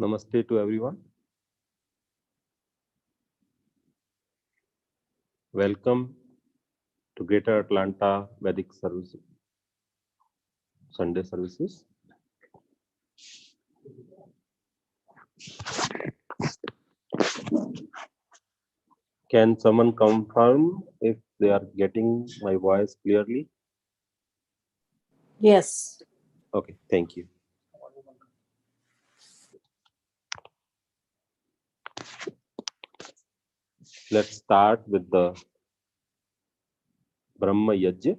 Namaste to everyone. Welcome to Greater Atlanta Vedic Service Sunday services. Can someone confirm if they are getting my voice clearly? Yes. Okay, thank you. Let's start with the Brahma Yajna.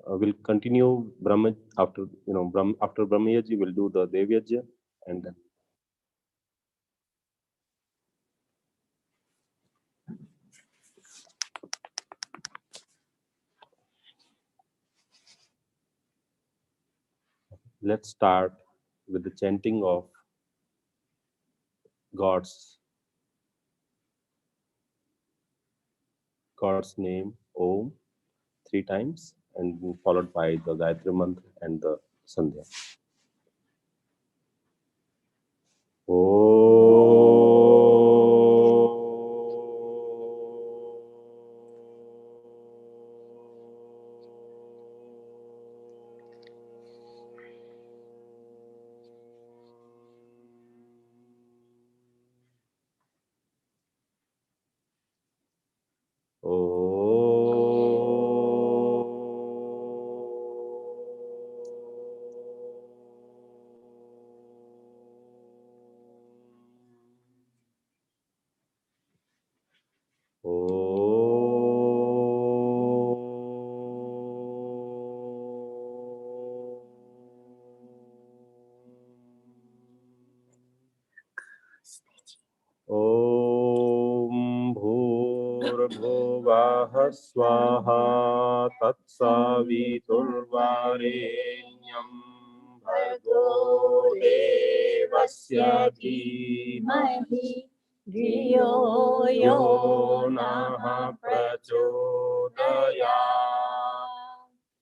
We'll continue Brahma after after Brahma Yajna. We'll do the Dev Yajna and then. Let's start with the chanting of God's name Om 3 times and followed by the Gayatri Mantra and the Sandhya. Om Bhurabhuvah Swaha Tatsaviturvarenyam Bhargo Devasya Dhimahi Dhiyo Yo Nah Prachodayat.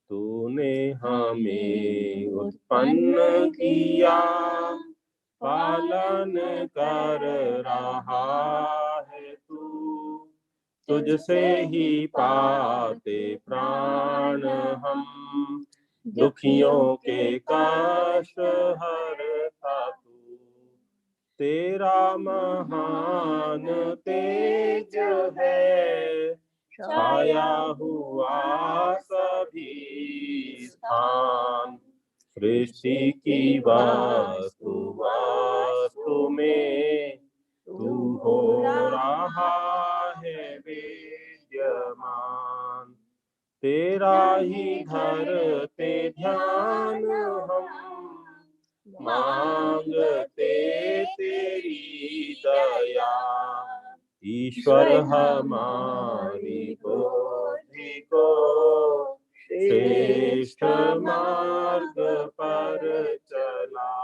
तूने हमें उत्पन्न किया, पालन कर रहा है तू, तुझसे ही पाते प्राण हम, दुखियों के कष्ट हरता तू, तेरा महान तेज है, छाया हुआ सभी स्थान, सृष्टि की वास्तु में तू हो रहा है विद्यमान, तेरा ही धरते ध्यान हम, मांगते तेरी दया, ईश्वर हमारी बुद्धि को श्रेष्ठ मार्ग पर चला,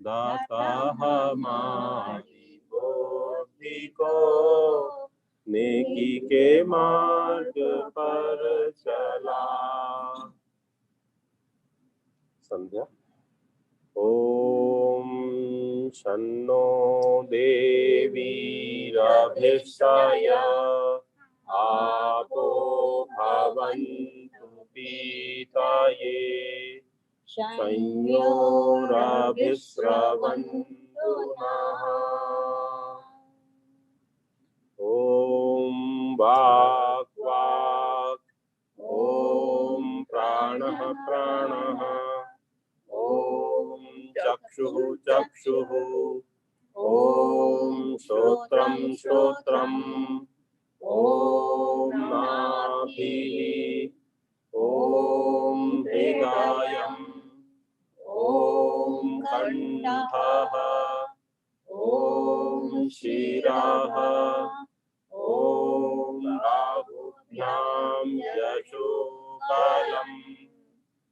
दाता हमारी बुद्धि को नेकी के मार्ग पर चला। संध्या। ओम शन्नो देवीरभिष्टाय आपो भवन्तु पीताये, संयोरभिस्रवन्तु नः। ओम वाक् वाक्, ओम प्राणः प्राणः, ओम चक्षुः चक्षुः, ओम श्रोत्रं श्रोत्रम्, ओम नाभिः, ओम हृदयम्, ओम कण्ठः, ओम शिरः, ओम बाहुभ्यां यशोबलम्,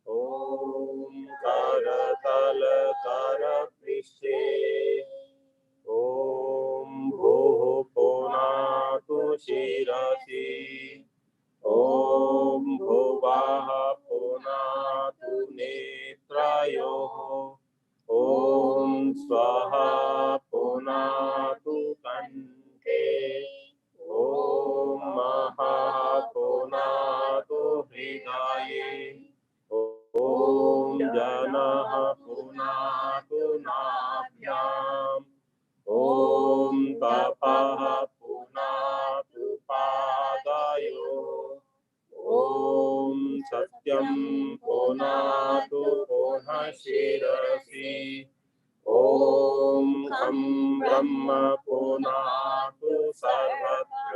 ओम करतल करपृष्ठे, ओम भूः पुनातु शिरसि, ओम भुवः पुनातु नेत्रयोः, ओम स्वाहा पुनातु कंठे ॐ महा पुनातु हृदये ॐ जनः पुनातु नाभ्याम् ॐ तपः पुनातु पादयोः ॐ सत्यं पुनातु पुनः शिरसि ॐ खं ब्रह्म पुनातु सर्वत्र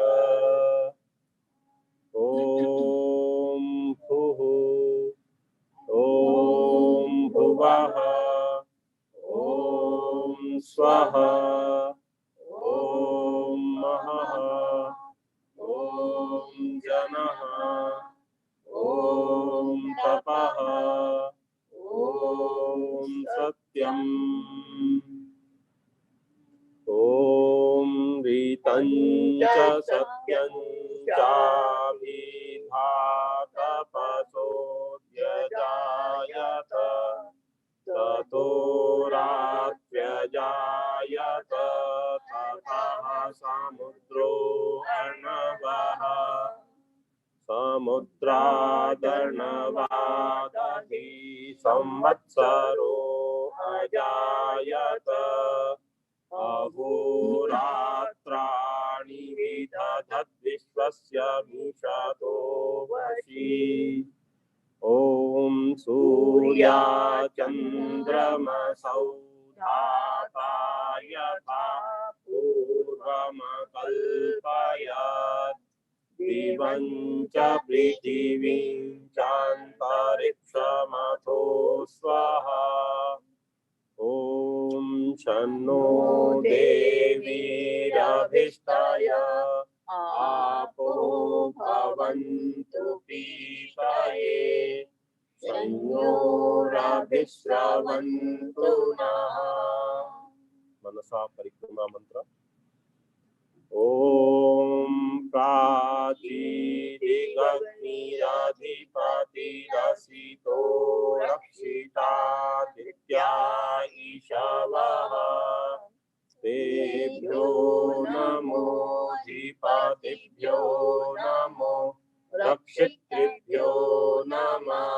ॐ भुः ॐ भुवः ॐ स्वः ॐ महः ॐ जनः ॐ तपः ॐ सत्यम् ॐ ऋतं च सत्यं चाभिधातपसोऽध्यजायत ततो रात्र्यजायत ततः समुद्रो अर्णवः समुद्रादर्णवादधि संवत्सरो अजायत अहोरात्राणि विदधद्विश्वस्य मिषतो वशी ॐ सूर्याचन्द्रमसौ धाता यथा पूर्वमकल्पयत् दिवं च पृथिवीं चान्तरिक्षमथो स्वाहा ॐ शन्नो देवीरभिष्टय आपो भवन्तु पीतये संयोरभिस्रवन्तु नः मनसा परिक्रमा मंत्र ॐ प्राचीदिगग्निरधिपतिरसितो रक्षितादित्या ईशवः तेभ्यो नमोऽधिपतिभ्यो नमो रक्षितृभ्यो नमः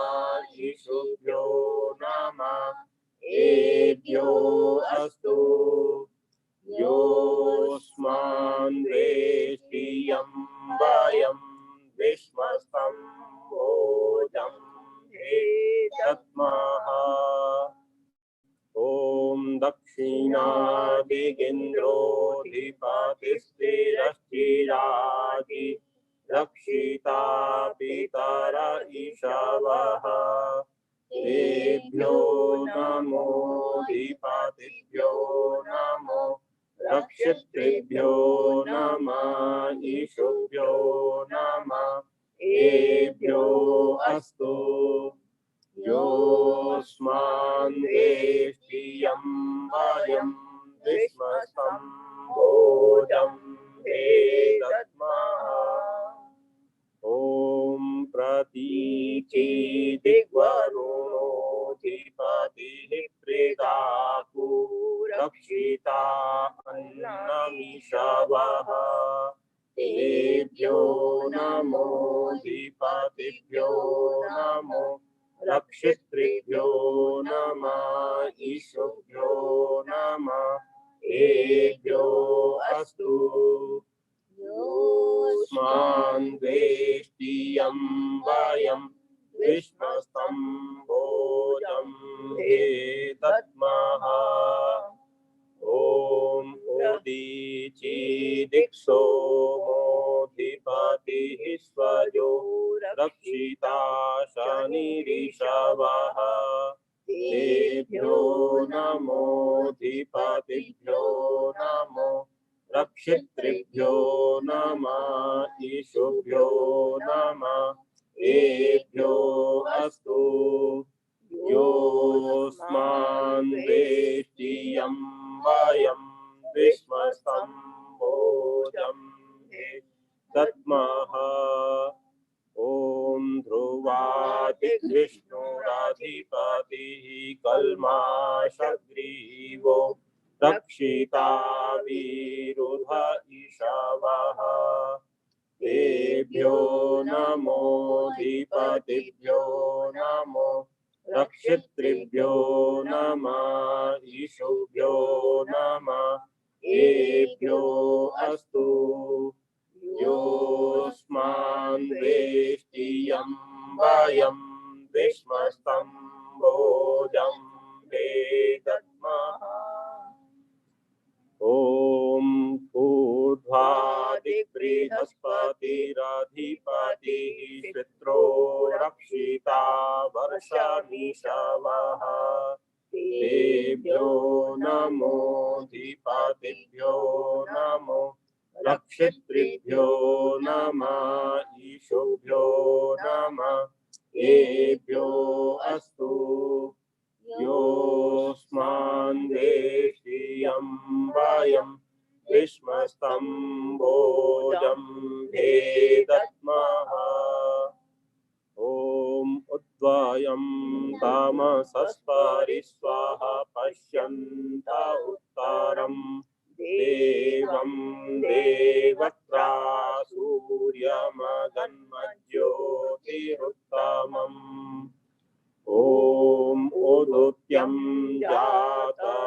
ईशुभ्यो नमः एभ्यो अस्तु योऽस्मान् वेष्टियं वयं विश्वस्तं भोजं हेतत्मः ॐ दक्षिणादिगिन्द्रोऽधिपतिस्थिरश्चिरागि रक्षिता पितर ईशवः तेभ्यो नमोऽधिपतिभ्यो नमो रक्षितृभ्यो नमः ईशुभ्यो नमः एभ्यो अस्तु योऽस्मान् वेष्टियं वयं विश्वस्तं भोजं हेतत्मः ॐ प्रतीचिदिग्वरुणोऽधिपतिः प्रेदापु रक्षिता अन्नमिषवः तेभ्यो नमोऽधिपतिभ्यो नमो रक्षितृभ्यो नमः ईशुभ्यो नमः एभ्यो अस्तु योऽस्मान् वेष्टियं वयं विश्वस्तं भोजं हेतत्मः ॐ उदीचिदिक्षो मोऽधिपतिः स्वजो रक्षिता शनिरिषवः तेभ्यो नमोऽधिपतिभ्यो नमो रक्षितृभ्यो नमः ईशुभ्यो नमः एभ्यो अस्तु योऽस्मान् वेष्टियं वयं विश्वस्तं भोजं हेतत्मः ॐ ध्रुवादिविष्णुरधिपतिः कल्माशग्रीवो रक्षिता विरुध ईशवः तेभ्यो नमोऽधिपतिभ्यो नमो रक्षितृभ्यो नमः ईशुभ्यो नमः एभ्यो अस्तु योऽस्मान् वेष्टि यं वयं विश्वस्तं भोजं वेदत्मः ॐ ऊर्ध्वादिबृहस्पतिरधिपतिः श्रित्रो रक्षिता वर्षमीशवः तेभ्यो नमोऽधिपतिभ्यो नमो रक्षितृभ्यो नमः ईशुभ्यो नमः एभ्यो अस्तु योऽस्मान् वेष्टि यं वयं विश्वस्तं भोजं भेदत्मः ॐ उद्वयं तामसस्परिस्वाह पश्यन्त उत्तरं देवं देवत्रा सूर्यमगन्मज्योतिरुत्तमम् ॐ उदुत्यं जातवेदसं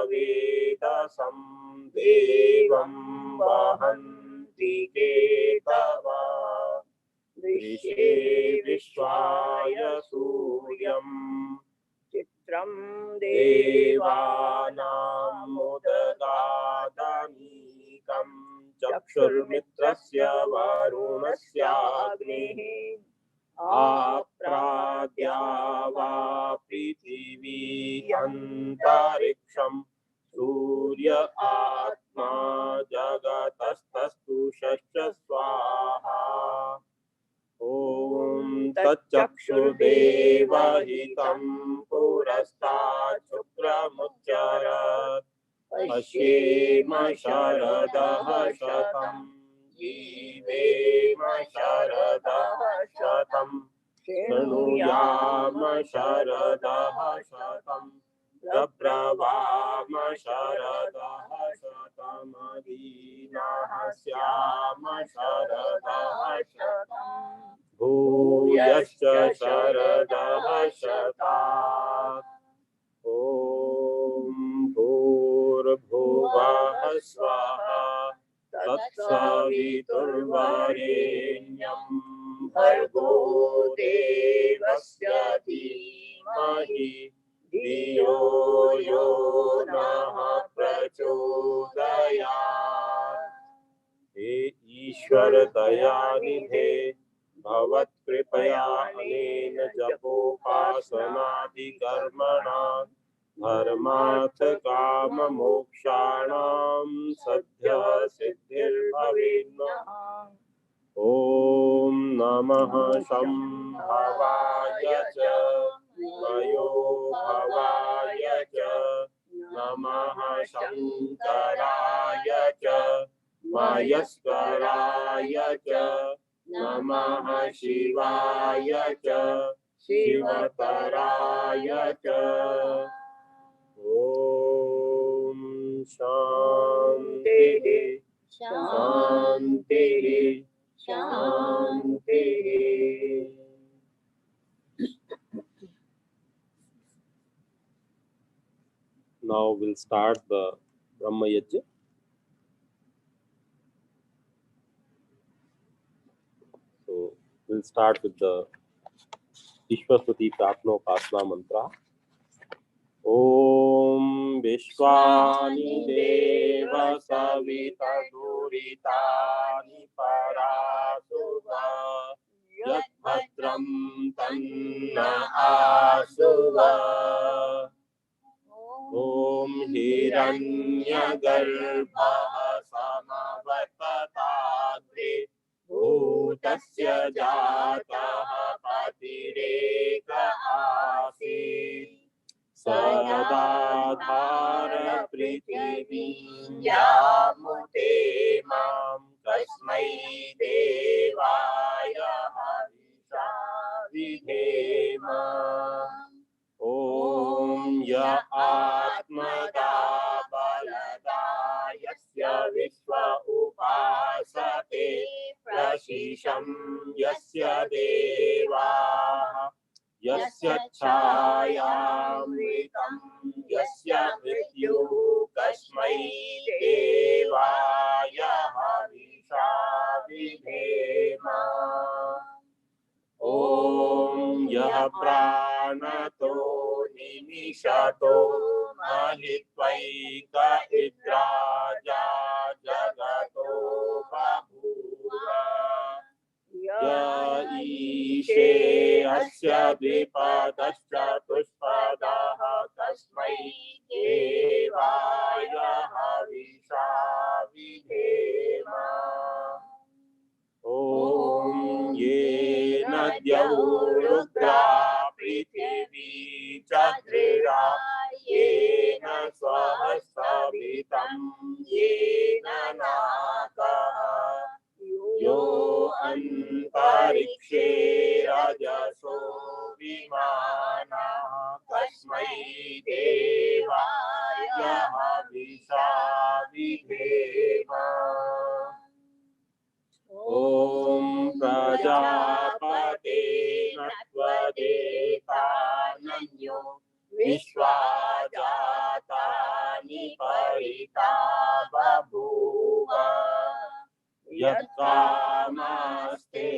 देवं वहन्ति केतवा दृशे विश्वाय सूर्यं चित्रं देवानामुदगादनीकं चक्षुर्मित्रस्य वरुणस्याग्निः आप्राद्या पृथिवी अन्तरिक्षं सूर्य आत्मा जगतस्तस्तु षष्ठ स्वाहा ॐ तच्चक्षुर्देवहितं पुरस्तात् शुक्रमुच्चरत् पश्येम शरदः शतं जीवेम शरदः शतं शृणुयाम शरदः शतं प्रब्रवाम शरदः शतमदीनाः स्याम शरदः शतं भूयश्च शरदः शतात् ॐ भूर्भुवः स्वः तत्सवितुर्वरेण्यं भर्गो देवस्य धीमहि धियो यो नः प्रचोदयात् हे ईश्वर दयानिधे भवत्कृपया अनेन जपोपासनादिकर्मणा धर्मार्थ काम मोक्षाणां सद्यः सिद्धिर्भवेन्नः ॐ नमः शम्भवाय च मयो भवाय च नमः शङ्कराय च मयस्कराय च नमः शिवाय च शिवतराय च ॐ शान्तिः शान्तिः शान्तिः Now we'll start the Brahma Yajna. So we'll start with the Ishwastuti Pratnopasana mantra. Om Vishwani Deva Savita Duritani Parasuva Yat Bhadram Tanna Asuva Om Hiranyagarbha Samavatatagre Bhutasya Jatah Patireka Asit Sadadhar Prithivim Yamute Mam Kasmai Devaya Harisha Vidhema Om य आत्मदा बलदा यस्य विश्व उपासते प्रशिशं यस्य देवाः यस्य छायामृतं यस्य मृत्युः कस्मै देवाय हविषा विधेम। ॐ यः प्राणतो निमिषतो महित्वैक इद्राजा जगतो बभूव य ईशे अस्य द्विपदश्चतुष्पदः तस्मै देवाय हविषा विधेम। ॐ ये नद्यौ रुद्रा पृथिवी च दृढा येन स्वः सवितं येन नाकः यो अन्तरिक्षे रजसो विमानः तस्मै देवाय हविषा विधेम। ॐ प्रजापते नत्वदेतानन्यो विश्वा जातानि परिता बभूव यत्कामास्ते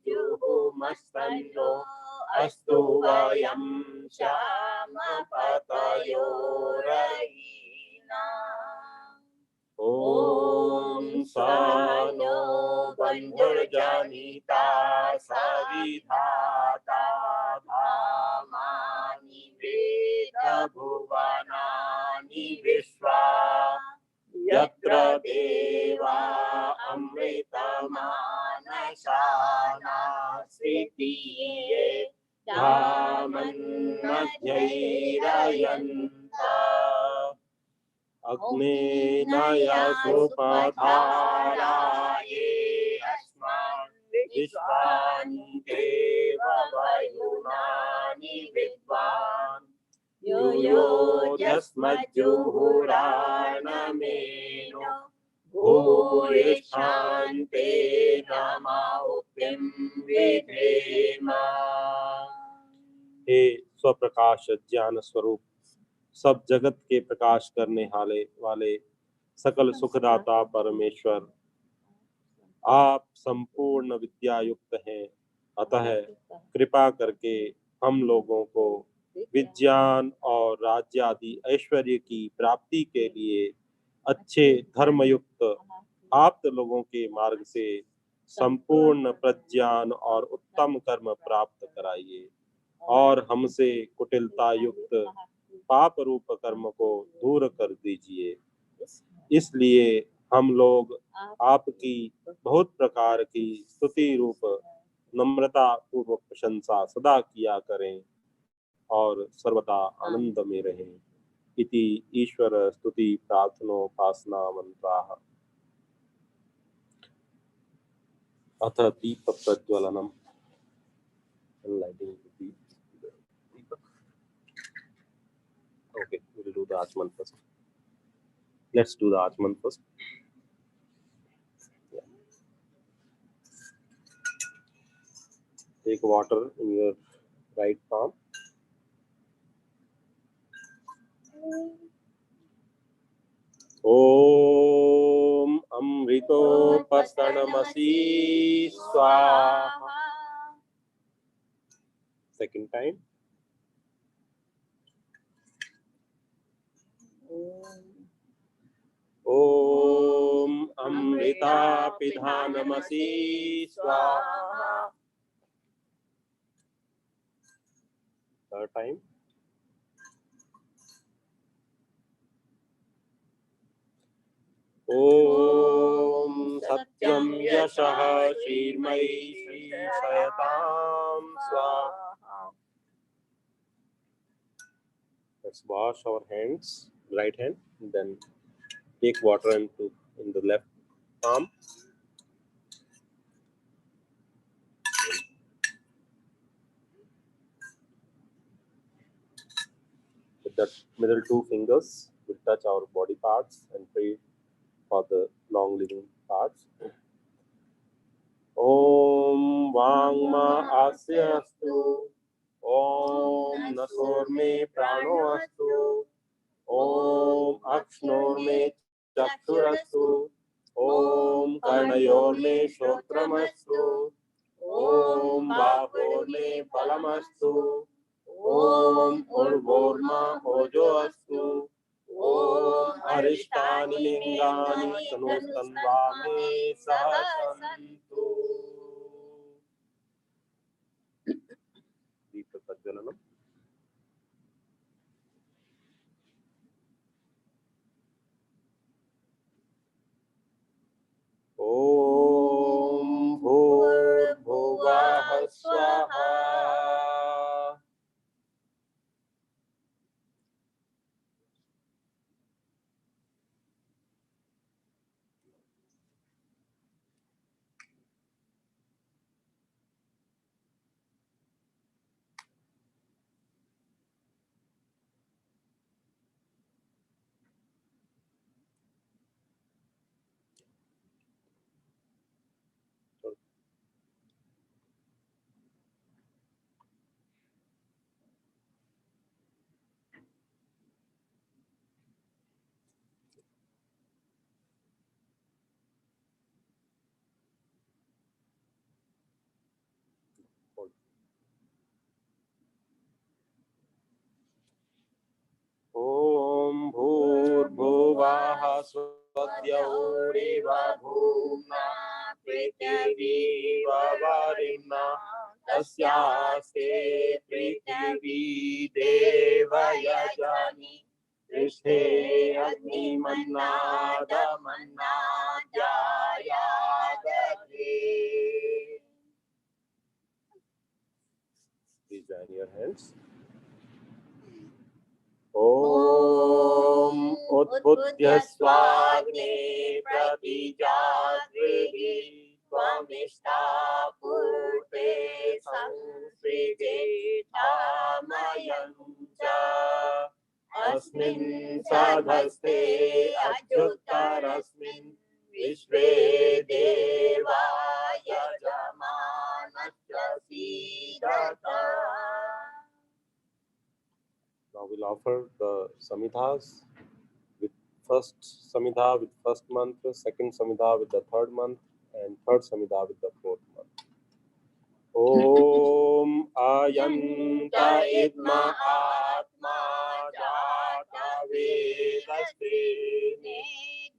जुहुमस्तन्नो अस्तु वयं श्यामपतयो रयिना। ॐ स नो बन्धुर्जनिता सविधाता धामानि वेदभुवनानि विश्वा यत्र देवा अमृतमानसाना स्थितिये धामन्नध्यैरयन्त अग्नेनय सुपधाराये अस्मान् विश्वानि देववयुनानि विद्वान् युयोजस्मज्जुहुराणमेनो भूरिष्ठान्ते नमोक्तिं विधेम। हे स्वप्रकाश ज्ञान स्वरूप सब जगत के प्रकाश करने वाले सकल सुखदाता परमेश्वर, आप संपूर्ण विद्या युक्त हैं, अतः कृपा करके हम लोगों को विज्ञान और राज्य आदि ऐश्वर्य की प्राप्ति के लिए अच्छे धर्मयुक्त आप्त लोगों के मार्ग से संपूर्ण प्रज्ञान और उत्तम कर्म प्राप्त कराइए और हमसे कुटिलता युक्त पाप रूप कर्म को दूर कर दीजिए। इसलिए हम लोग आपकी बहुत प्रकार की स्तुति रूप नम्रता पूर्वक प्रशंसा सदा किया करें और सर्वदा आनंद में रहें। इति ईश्वर स्तुति प्रार्थनोपासना मंत्राः। अथ दीप प्रज्वलनम। Okay, we'll do the Atman first. Let's do the Atman first. Yeah. Take water in your right palm. Om Amritopastanamasi Swaha. Second time. Om Amrita Pidhanamasi Swaha. Third time. Om Satyam Yashah Shirmai Shri Shayatam Swaha. Let's wash our hands, right hand, then take water in the left palm. with the middle two fingers will touch our body parts and pray for the long living parts. Om Vangma Asya Astu, Om Nasorme Prano Astu, Om Akshnor Me Chakshurastu, Om Karnayor Me Shotramastu, Om Bahor Me Balamastu, Om Urvorma Ojo Astu, Om Arishtani Lingani Sanustanvame Sahasantu. Deepa Sajjananam. Om Bhurbhuvah Swaha. Om Bhurbhuvah Swadyaureva Bhumna Prithvi Vavarina Tasyaste Prithvi Devayajani Rishte Agni Mannada Mannadayadare. Please join your hands. Om Utbudya Swagne Pratijadrihi Tvamishta Purve Sansrije Dhamayancha Asmin Sadhaste Ajyutarasmin Vishve Devaya Jamanasya Sidata. Now we'll offer the samhithas with first samhita with first mantra, second samhita with the third month, and third samhita with the fourth month. Om Ayanta Idma Atma Jata Vedasvini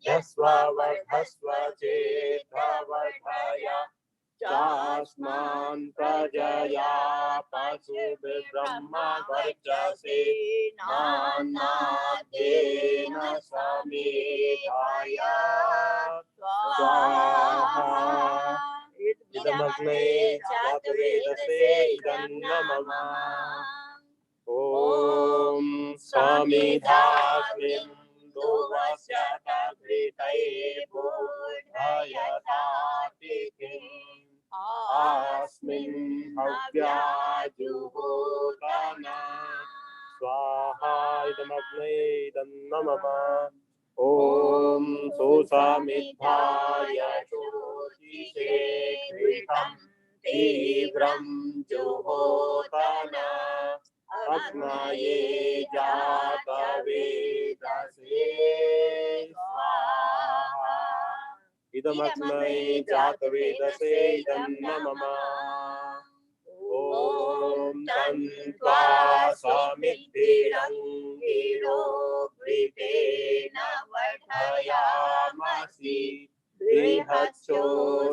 Jasva Vardhasva Chetha Vardhaya Chasman Prajaya Pasubhe Brahma Varchase Nanadena Samidhaya Swaha Idamagne Jatavedase Idannamama Om Samidhasmin Duvasyata Kritaye Buddhayatatikim Asmin Havyajuvotana Swaha Idamagne Idannamama Om Susamidhaya Shotise Kritam Tivram Juhotana Agnaye Jata Vedase Swaha Idamagne Jata Vedase Idannamama Om Tantva Samittirangiro Pritena Vardhayamasi Brihacho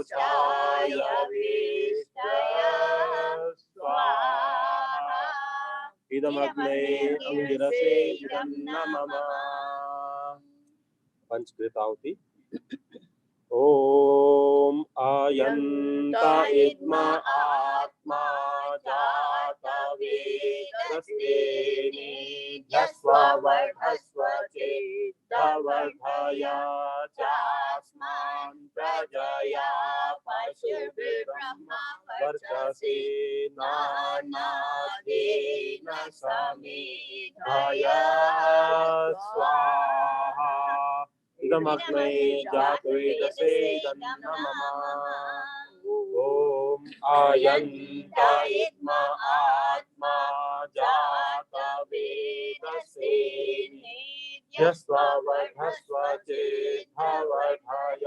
Chaya Vishtaya Swaha Idamagne Angirase Idannamama. Shri Tahuti. Om Ayanta Idma Atma Jata Vedasvini Jasva Vardhasva Chetha Vardhaya Chasman Prajaya Pasubhe Brahma Varchase Nanadena Samidhaya स्वाहा इदमग्ने जातवेदसे इदन्नमः ओम आयन्त इद्मा आत्मा जातवेदसे यस्ववर्धस्व चेद्धवर्धय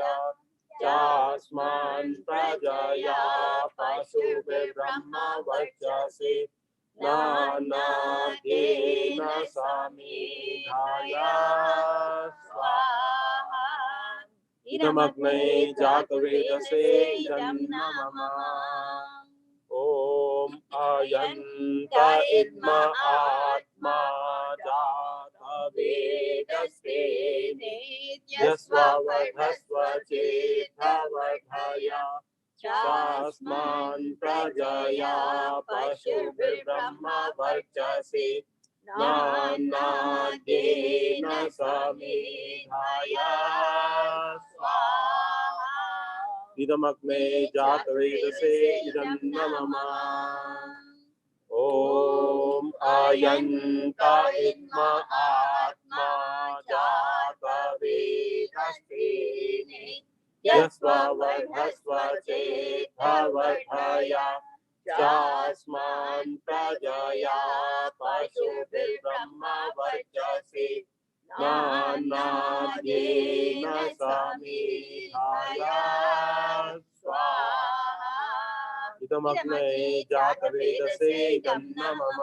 चास्मान् प्रजया पशुभिर्ब्रह्म वर्चसे नानाद्येन समेधाय स्वाहा इदमग्ने जातवेदसे इदन्नमः ओम आयन्त इद्मा आत्मा जातवेदसे यस्ववर्धस्व चेद्धवर्धय चास्मान् प्रजया पशुभिर्ब्रह्म वर्चसे नानाद्येन समेधाय स्वाहा इदमग्ने जातवेदसे इदन्नमः ओम आयन्त इद्मा आत्मा जातवेदसे यस्ववर्धस्व चेद्धवर्धय चास्मान् प्रजया पशुभिर्ब्रह्म वर्चसे नानाद्येन समेधाय स्वाहा इदमग्ने जातवेदसे इदन्नमः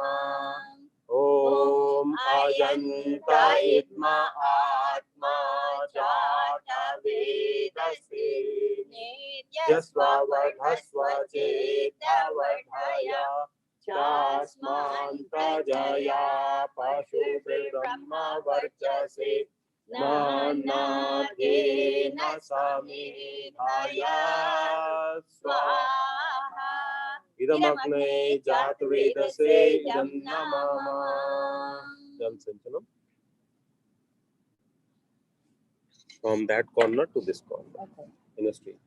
ओम आयन्त इद्मा आत्मा जातवेदसे यस्ववर्धस्व चेद्धवर्धय चास्मान् प्रजया पशुभिर्ब्रह्म वर्चसे नानाद्येन समेधाय स्वाहा इदमग्ने जातवेदसे इदन्नमः जल सिंचनम from that corner to this corner in a stream.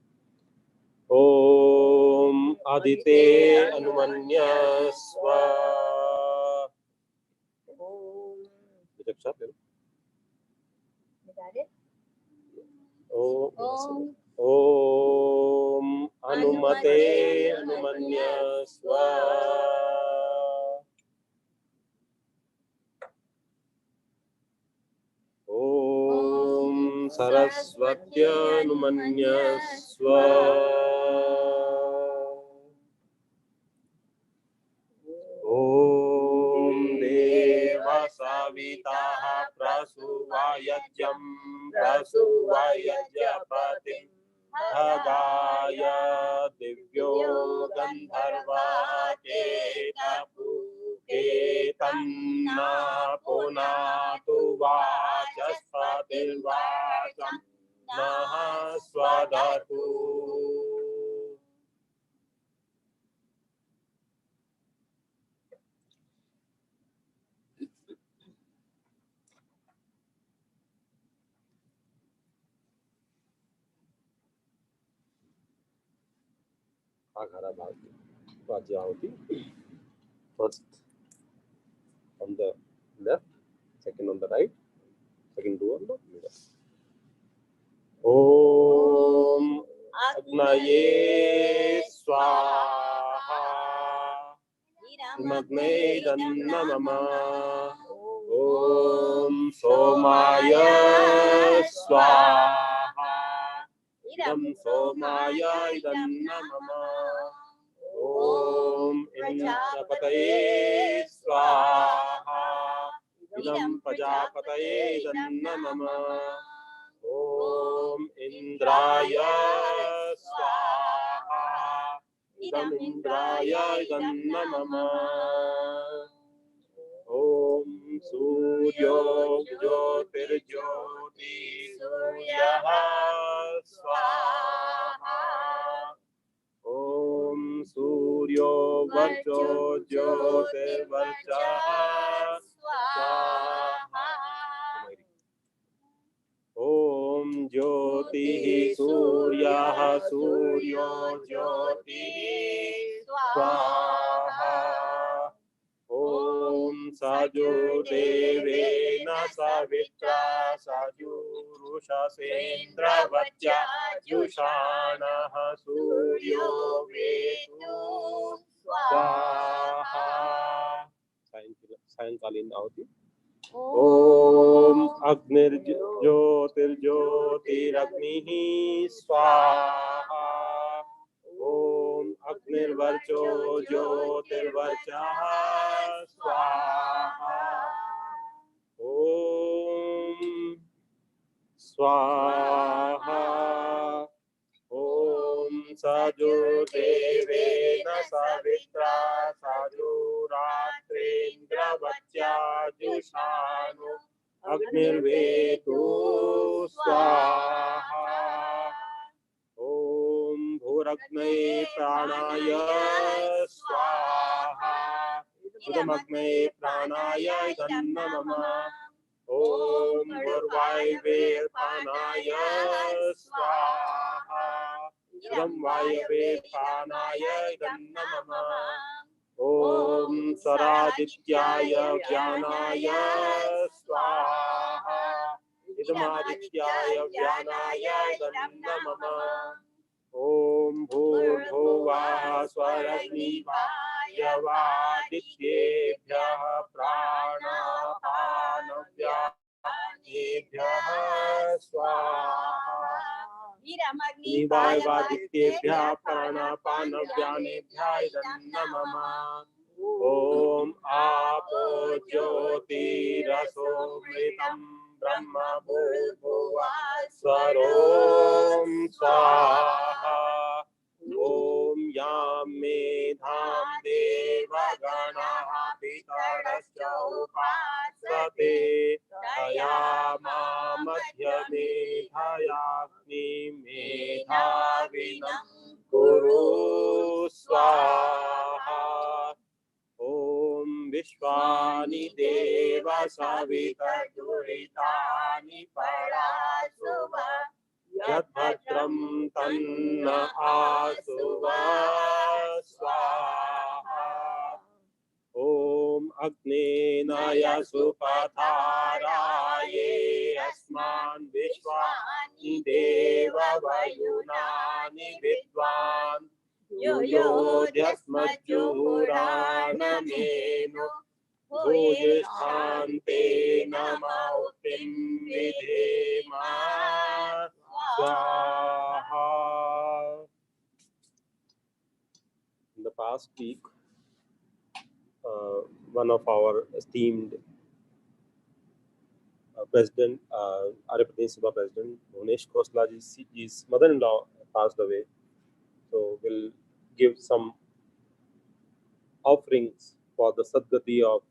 Om Adite Anumanyasva. Om Anumate Anumanyasva. Om Saraswatyanumannyasva. Om Deva Savitah Prasuvayajam Prasuvayajapati Bhagaya Divyo Gandharva Ketapu Ketanna Punatu Vachaspatiilvacham Nahaswadatu. Agnihotra. First on the left, second on the right, second two on the middle. Om Agnaye Swaha Imagne Dannamama. Om Somaya Swaha Idam Somaya Idannamama. Om Indrapataye Swaha Idam Prajapataye Idannamama. Om Indraya Swaha Idam Indraya Idannamama. Om Suryo Jyotirjyoti Suryaha Swaha. Om Suryo Varcho Jyotirvarchaha Swaha. Om Jyotihi Suryaha Suryo Jyotihi Swaha. Om Sa सजुर्देवेन Savitra सजुरुषसेन्द्रवत्या जुषाणः सूर्यो वेतु स्वाहा। सायंकालीन आहुति। ओम अग्निर्ज्योतिर्ज्योतिरग्निः स्वाहा। ओम अग्निर्वर्चो ज्योतिर्वर्चः स्वाहा। ओम स्वाहा। ओम सजुर्देवेन सवित्रा सजुरात्रेन्द्रवत्या जुषाणो अग्निर्वेतु स्वाहा। ओम भूरग्नये प्राणाय स्वाहा। इदमग्नये प्राणाय इदन्नमम। ओम भूर्वायवे प्राणाय स्वाहा। इदं वायवे प्राणाय इदन्नमम। ओम स्वरादित्याय व्यानाय स्वाहा। इदमादित्याय व्यानाय इदन्नमम। ओम भूर्भुवः स्वरग्निवायवादित्येभ्यः प्राणापानव्यानेभ्यः स्वाहा। निवायवादित्येभ्यः प्राणापानव्यानेभ्यः इदन्नमम। ओम आपो ज्योतिरसोमृतं ब्रह्म भूर्भुवः स्वरोम स्वाहा। ओम यां मेधां देवगणः पितरश्च उपासते तया मध्यमेधायाग्निं मेधाविनं कुरु स्वाहा। ओम विश्वानि देव सवितर्दुरितानि परासुव यद्भद्रं तन्न आसुव स्वाहा। ओम अग्नेनाय सुपथाराये अस्मान् विश्वानि देव वयुनानि विद्वान् युयोध्यस्मज्जुहुराणमेनो भूयिष्ठान्तेन मौतिं विधेम स्वाहा. In the past week, one of our esteemed President, Arya Pradesh Sabha President, Bhunesh Khoslaji's mother-in-law passed away. So we'll give some offerings for the Sadgati of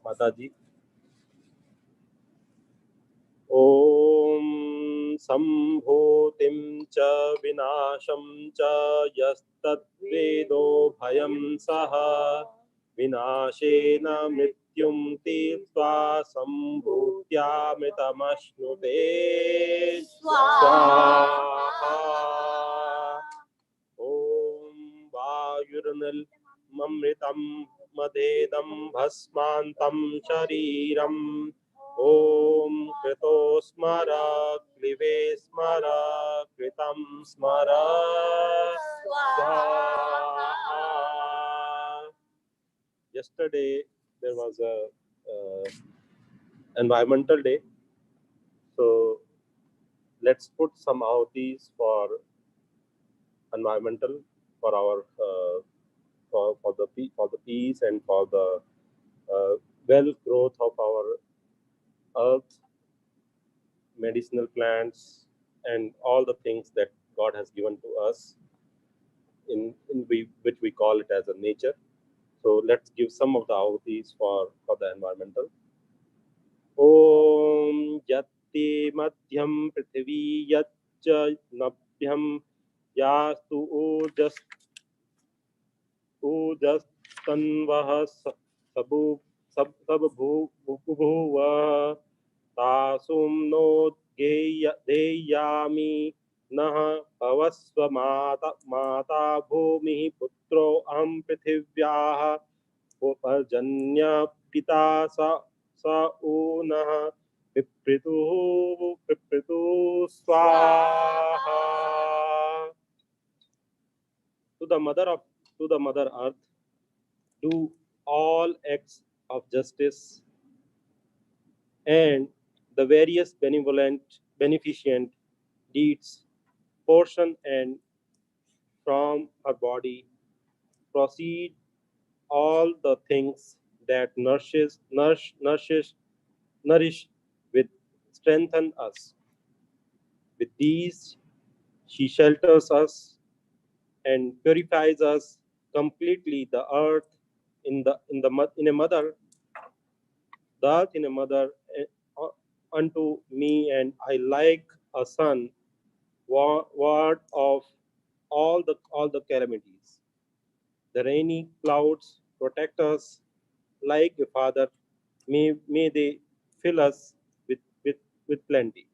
Mataji. Om Sambhutim cha vinasham cha yastadvedo bhayam saha vinashena mrityum tirtva sambhutyamritamashnude swaha. Om vayurnal mamritam madedam bhasmantam shariram. Om krito smara klive smara kritam smara swaha. Yesterday there was a environmental day, so let's put some ahutis for environmental, for our for the peace and for the well growth of our earth, medicinal plants, and all the things that God has given to us, which we call it as a nature. So let's give some of the ahutis for the environmental. Om Yatti Madhyam Prithvi Yaccha Nabhyam Yastu Ujas Tanvaha Sabhuva Tasum no Deyami Naha Pavasva Mata Bhumi Putro Am Prithivyaha पर्जन्य पिता स ऊनः पिपृतु स्वाहा. To the mother of to the mother earth, do all acts of justice and the various beneficent deeds, portion and from her body proceed all the things that nourish with strengthen us. With these, she shelters us and purifies us completely. The earth in a mother, the earth in a mother unto me, and I like a son, ward of all the calamities. The rainy clouds protect us like a father. May they fill us with, with plenty.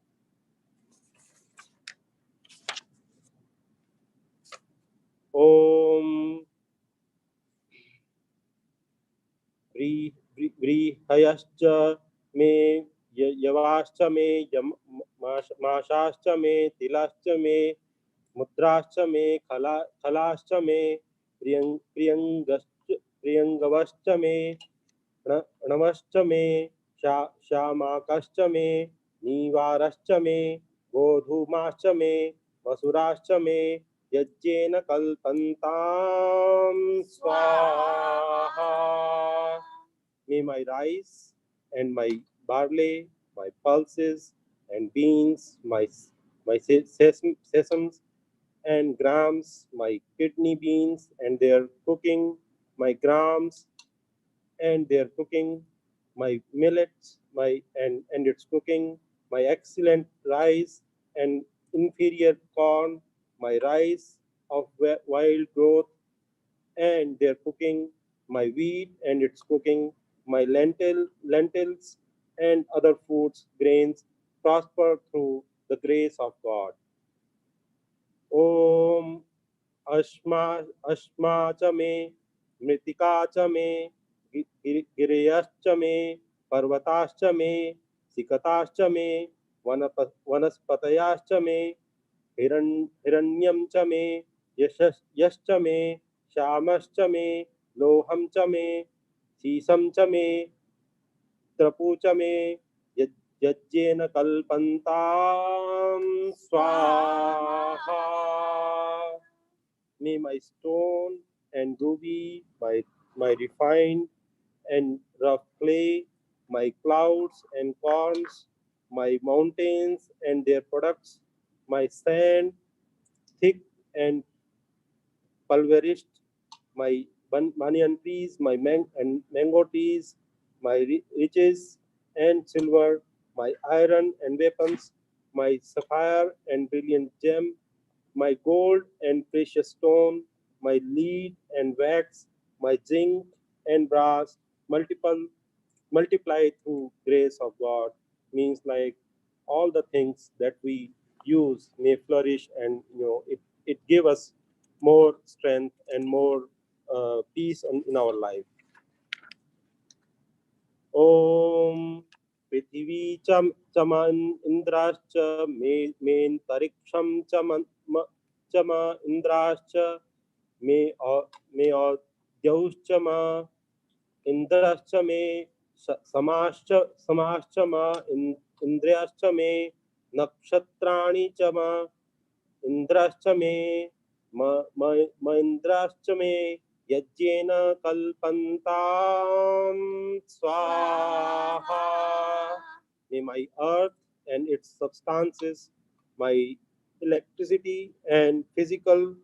Om व्रीहयश्च मे यवाश्च मे माशाश्च मे तिलाश्च मे मुद्राश्च मे खलाश्च मे प्रियंगवश्च मे णवश्च मे श्यामाकश्च मे नीवारश्च मे गोधूमाश्च मे मसुराश्च मे यज्ञेन कल्पन्तां स्वाहा. May my rice and my barley, my pulses and beans, my sesams and grams, my kidney beans and their cooking, my grams and their cooking, my millets, and its cooking, my excellent rice and inferior corn, my rice of wild growth and their cooking, my wheat and its cooking, my lentils and other foods, grains, prosper through the grace of God. Om Asma Asma च मे मृतिका च मे गिरयश्च मे पर्वताश्च मे सिकताश्च मे वनस्पतयश्च मे हिरण्यं च मे यश्च मे श्यामश्च मे लोहं च मे शीशं च मे त्रपु च मे यज्ञेन कल्पन्तां स्वाहा. May my stone and ruby, my refined and rough clay, my clouds and corns, my mountains and their products, my sand, thick and pulverized, my banyan trees, my mango trees, my riches and silver, my iron and weapons, my sapphire and brilliant gem, my gold and precious stone, my lead and wax, my zinc and brass, multiply through grace of God, means like all the things that we use may flourish, and it give us more strength and more peace in our life. Om Prithvi chama indrascha main tariksham chama indrascha me or द्यौश्च इंद्रश्च मे समाश्च मा इंद्रियश्च मे नक्षत्राणि च मा इंद्रश्च मे इंद्रश्च मे यज्ञेन कल्पन्तां स्वाहा. May my earth and its substances, my electricity and physical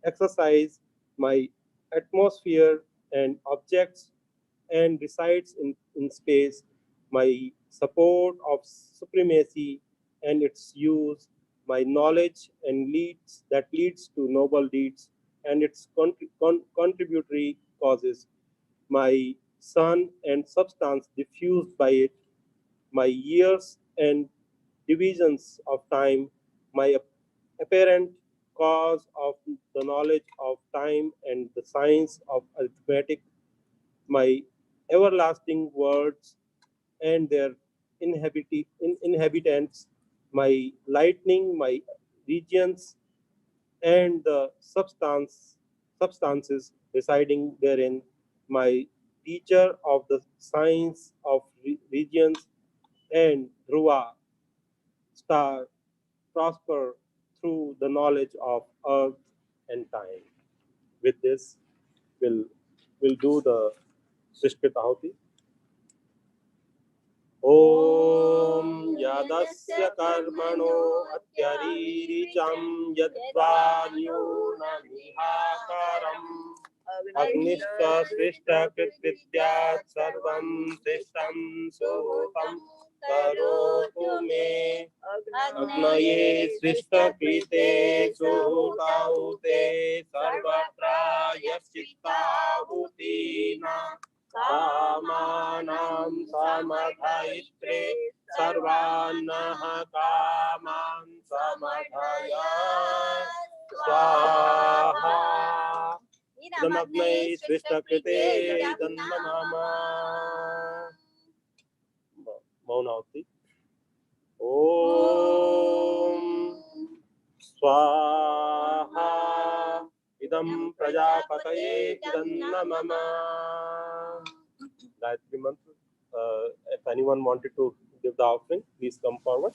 exercise, my atmosphere and objects and resides in space, my support of supremacy and its use, my knowledge and leads to noble deeds and its contributory causes, my sun and substance diffused by it, my years and divisions of time, my apparent cause of the knowledge of time and the science of arithmetic, my everlasting words and their inhabitants, my lightning, my regions, and the substances residing therein, my teacher of the science of regions, and Dhruva star prosper through the knowledge of earth and time. With this, we'll do the Shri Tahuti. ॐ यदस्य कर्मणो अत्यरीरिचं यद्वा न्यूनमिहाकारम् अग्निश्च सृष्टकृत्यात् सर्वं सृष्टं सुहृतं करोतु मे अग्नये सृष्टकृते सुहृताहुते सर्वत्रायश्चित्ताहुतीना कामानां समधयित्रे सर्वान्नः कामान् समधय स्वाहा इदमग्ने सृष्टकृते तन्नमः मौनावती ॐ स्वाहा इदं प्रजापतये तन्नमः Gayatri mantra. If anyone wanted to give the offering, please come forward.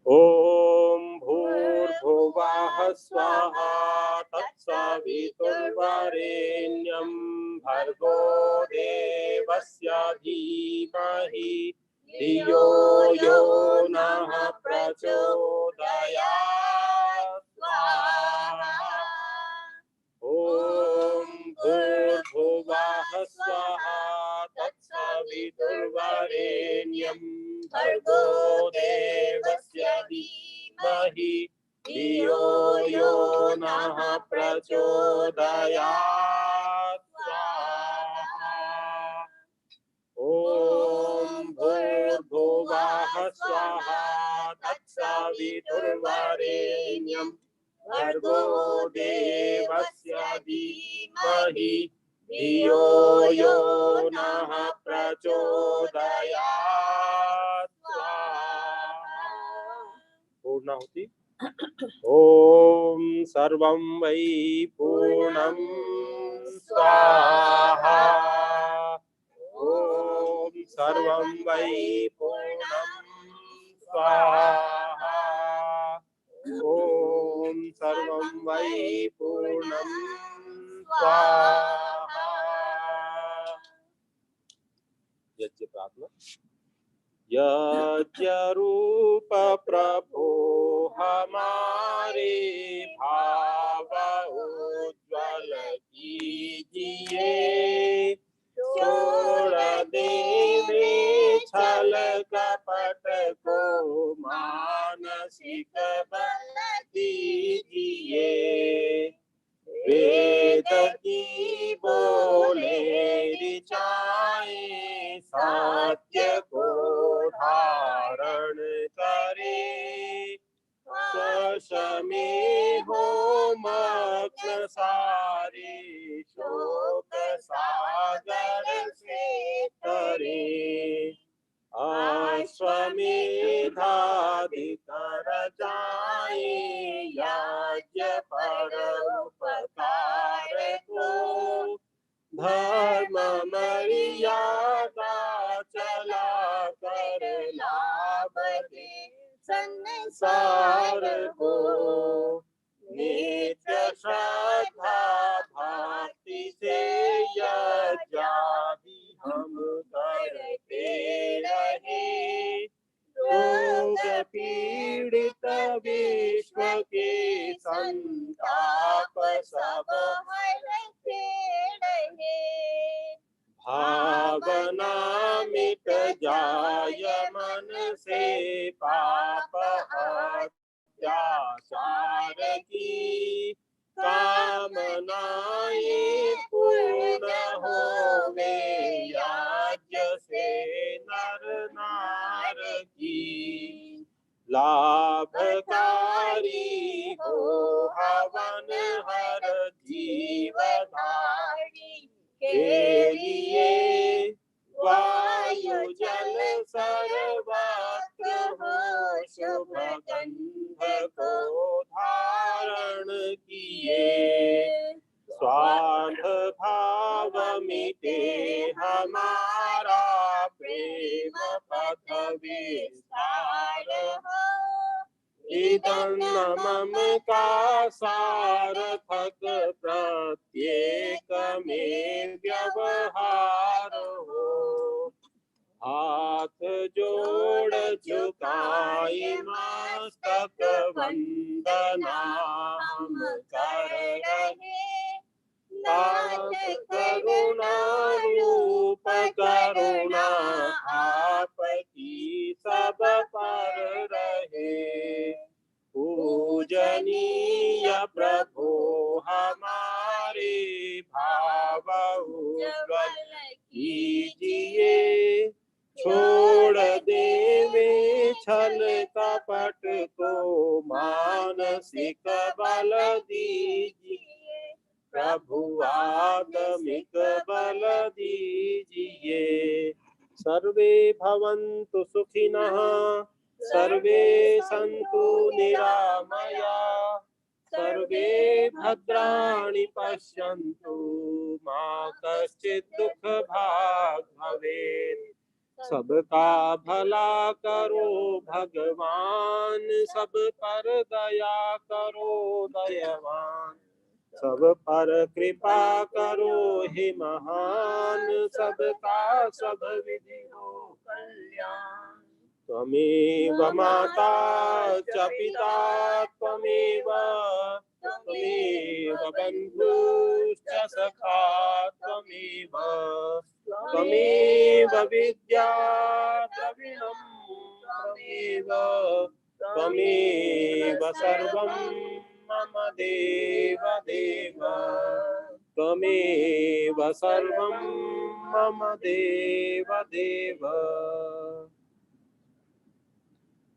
Om Bhurbhuvah Swaha Tatsaviturvarenyam Bhargo Devasya Dhimahi Dhiyo Yo Nah Prachodayat Swaha Om Bhurbhuvah Swaha Tatsaviturvarenyam Bhargo Devasya Dhimahi Dhiyo Yo Nah Prachodayat Swaha Om Bhurbhuvah Swaha Tatsaviturvarenyam Bhargo Devasya Dhimahi Dhiyo Yo Nah Prachodayat Swaha Purnahuti Om Sarvam Vai Purnam Swaha Om Sarvam Vai Purnam Swaha Om Sarvam Vai Purnam Swaha Yajya Pratna यज्ञ रूप प्रभो हमारे भाव उज्ज्वल कीजिए छोड़ देवे छल कपट को मानसिक बल दीजिए वेद की बोले ऋचाएं सत्य को धारण करे स्वश में हो मग्न सारे शोक सागर से तरे अश्वमेधाधिक रचाए यज्ञ पर उपकार को धर्म मर्यादा चला कर लाभ दे संसार को नित्य श्रद्धा भक्ति से यज्ञादि हम करते रहे रोग पीड़ित विश्व के संताप सब हरते रहे भावना मिट जाय मन से पाप अत्याचार की कामनाएं पूर्ण होवे यज्ञ से नर नार की लाभकारी हो हवन हर जीवधारी के लिए वायु जल सर्वत्र हो शुभ गंध को धारण किए। स्वार्थ भाव मिटे हमारा प्रेम पथ विस्तार हो। इदं मम का सार्थक प्रत्येक में व्यवहार हो। हाथ जोड़ झुकाए मस्तक वंदना हम कर रहे। नाथ करुणा रूप करुणा आपकी सब पर रहे। पूजनीय प्रभु हमारे भाव उज्ज्वल कीजिए। छोड़ देवे छल कपट को मानसिक बल दीजिए। प्रभु आत्मिक बल दीजिए। सर्वे भवन्तु सुखिनः सर्वे सन्तु निरामया सर्वे भद्राणि पश्यन्तु मा कश्चित् दुःख भाग् भवेत्। सबका भला करो भगवान सब पर दया करो दयावान। सब पर कृपा करो हे महान सबका सब विधि हो कल्याण। त्वमेव माता च पिता त्वमेव त्वमेव बन्धुश्च सखा त्वमेव त्वमेव विद्या द्रविणं त्वमेव त्वमेव सर्वं मम देव देव त्वमेव सर्वं मम देव देव।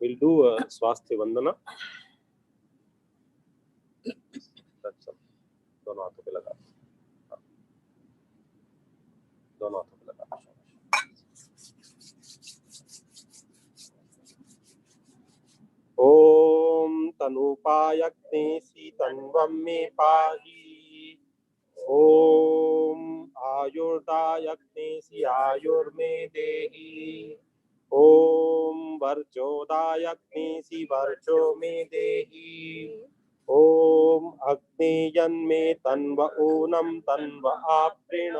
We'll do a swastika vandana. That's all. दोनों हाथों पे लगा। दोनों हाथों पे लगा। ओम तनुपायक्नेसि तन्वं मे पाहि। ओम आयुर्दायक्नेसि आयुर्मे देहि। ओम वर्चोदायक्नेसि वर्चो मे देहि। ओम अग्नेयन्मे तन्व ऊनं तन्व आपृण।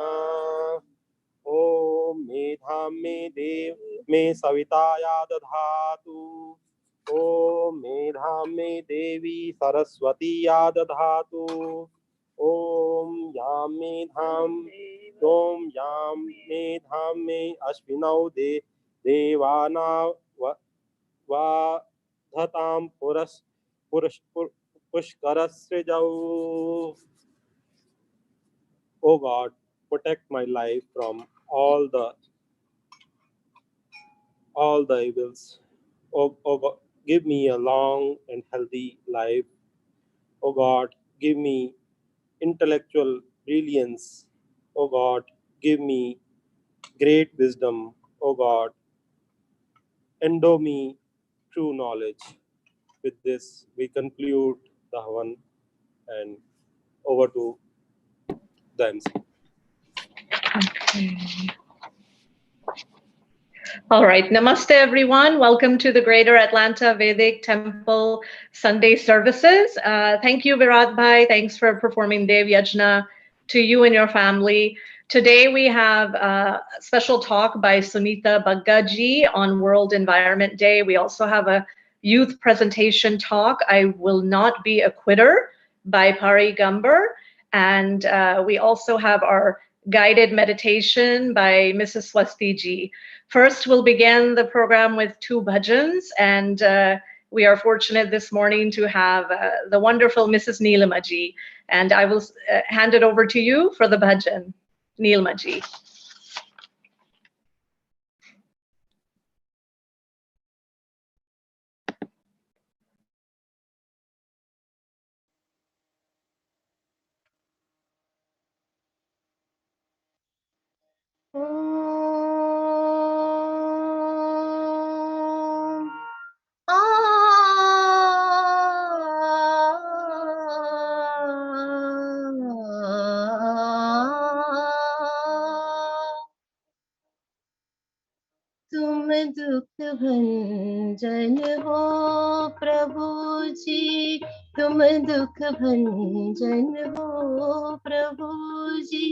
ओम मेधां मे देव मे सविताया दधातु। ओम मेधां मे देवी सरस्वती या दधातु। ओम यां मेधां मे अश्विनौ देवाना वाधतां पुष्करसृजौ। O God, protect my life from all the evils. O God, give me a long and healthy life. O God, give me intellectual brilliance. O God, give me great wisdom. O God, endow me true knowledge. With this, we conclude the Havan and over to the MC. All right. Namaste, everyone. Welcome to the Greater Atlanta Vedic Temple Sunday services. Thank you, Virat Bhai. Thanks for performing Dev Yajna to you and your family. Today, we have a special talk by Sunita Baggaji on World Environment Day. We also have a youth presentation talk, I Will Not Be a Quitter, by Pari Gumber. And we also have our guided meditation by Mrs. Swasti Ji. First, we'll begin the program with 2 bhajans, and we are fortunate this morning to have the wonderful Mrs. Neelima Ji. And I will hand it over to you for the bhajan. Neelima Ji. तुम दुख भंजन हो प्रभु जी, तुम दुख भंजन हो प्रभु जी,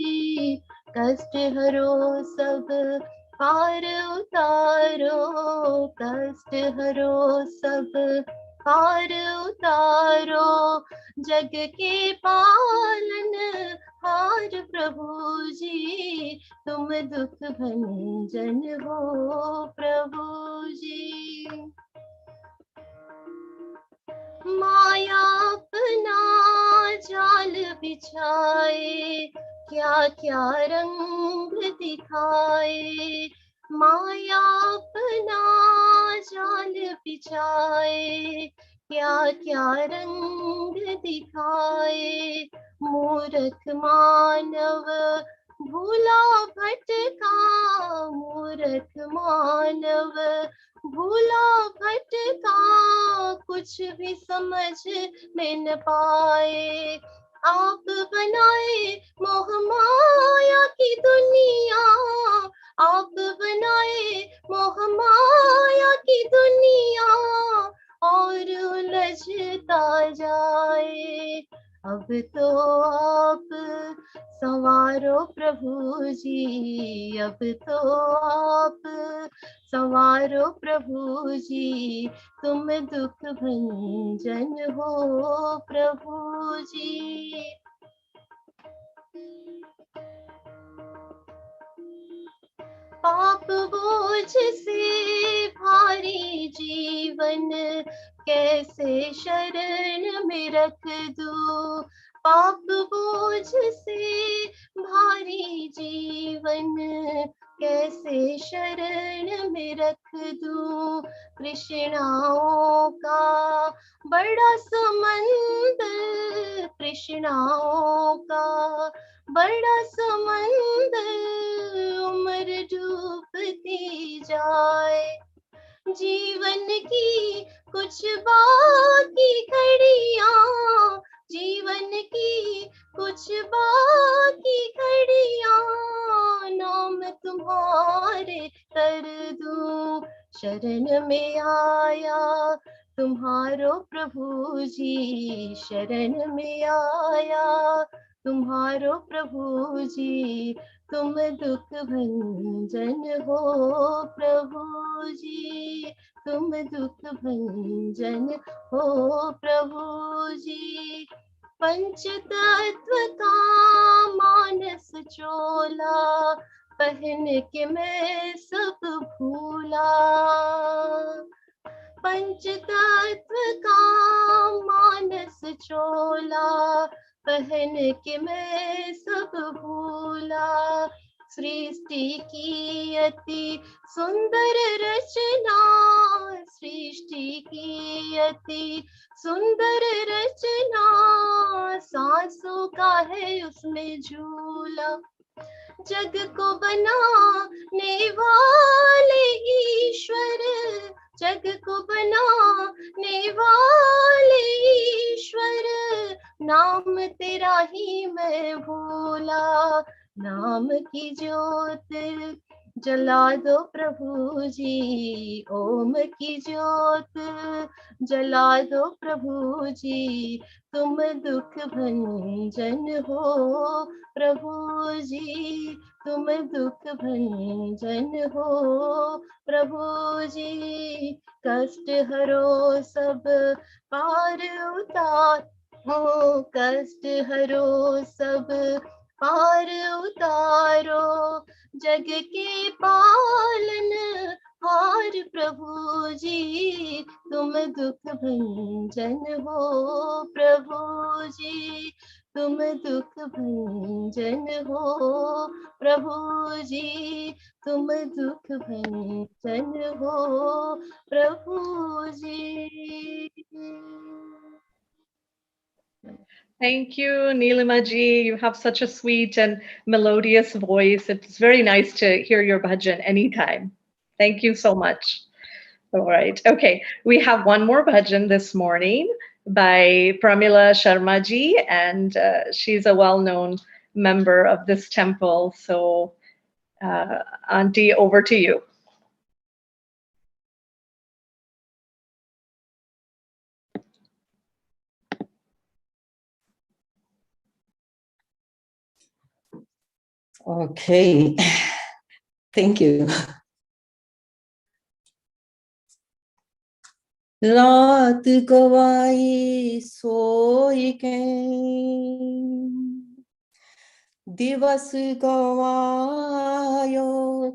कष्ट हरो सब पार उतारो, कष्ट हरो सब पार उतारो, जग के पालन हार प्रभु जी, तुम दुख भंजन हो प्रभु जी। माया अपना जाल बिछाए, क्या क्या रंग दिखाए, माया अपना जाल बिछाए, क्या क्या रंग दिखाए, मूर्ख मानव भूला भटका, मूर्ख मानव भूला भटका, कुछ भी समझ में न पाए, आप बनाए मोह माया की दुनिया, आप बनाए मोह माया की दुनिया, और उलझता जाए, अब तो आप संवारो प्रभु जी, अब तो आप संवारो प्रभु जी, तुम दुख भंजन हो प्रभु जी। पाप बोझ से भारी जीवन कैसे शरण में रख दूं, पाप बोझ से भारी जीवन कैसे शरण में रख दूं, कृष्णाओं का बड़ा समंदर, कृष्णाओं का बड़ा समंदर, उम्र डूबती जाए, जीवन की कुछ बाकी घड़ियां, जीवन की कुछ बाकी घड़ियां, नाम तुम्हारे कर दूं, शरण में आया तुम्हारो प्रभु जी, शरण में आया तुम्हारो प्रभु जी, तुम दुख भंजन हो प्रभु जी, तुम दुख भंजन हो प्रभु जी। पंच तत्व का मानस चोला पहन के मैं सब भूला, पंच तत्व का मानस चोला पहन के मैं सब भूला, सृष्टि की अति सुंदर रचना, सृष्टि की अति सुंदर रचना, सांसों का है उसमें झूला, जग को बनाने वाले ईश्वर, जग को बनाने वाले ईश्वर, नाम तेरा ही मैं भूला, नाम की ज्योत जला दो प्रभु जी, ओम की ज्योत जला दो प्रभु जी, तुम दुख भंजन हो प्रभु जी, तुम दुख भंजन हो प्रभु जी, कष्ट हरो सब पार उतारो, कष्ट हरो सब पार उतारो, जग के पालन हार प्रभु जी, तुम दुख भंजन हो प्रभु जी, तुम दुख भंजन हो प्रभु जी, तुम दुख भंजन हो प्रभु जी। Thank you, Neelima ji. You have such a sweet and melodious voice. It's very nice to hear your bhajan anytime. Thank you so much. All right. Okay. We have one more bhajan this morning by Pramila Sharma ji, and she's a well-known member of this temple. So, Auntie, over to you. Okay. Thank you. रात गवाई सोई के दिवस गवायो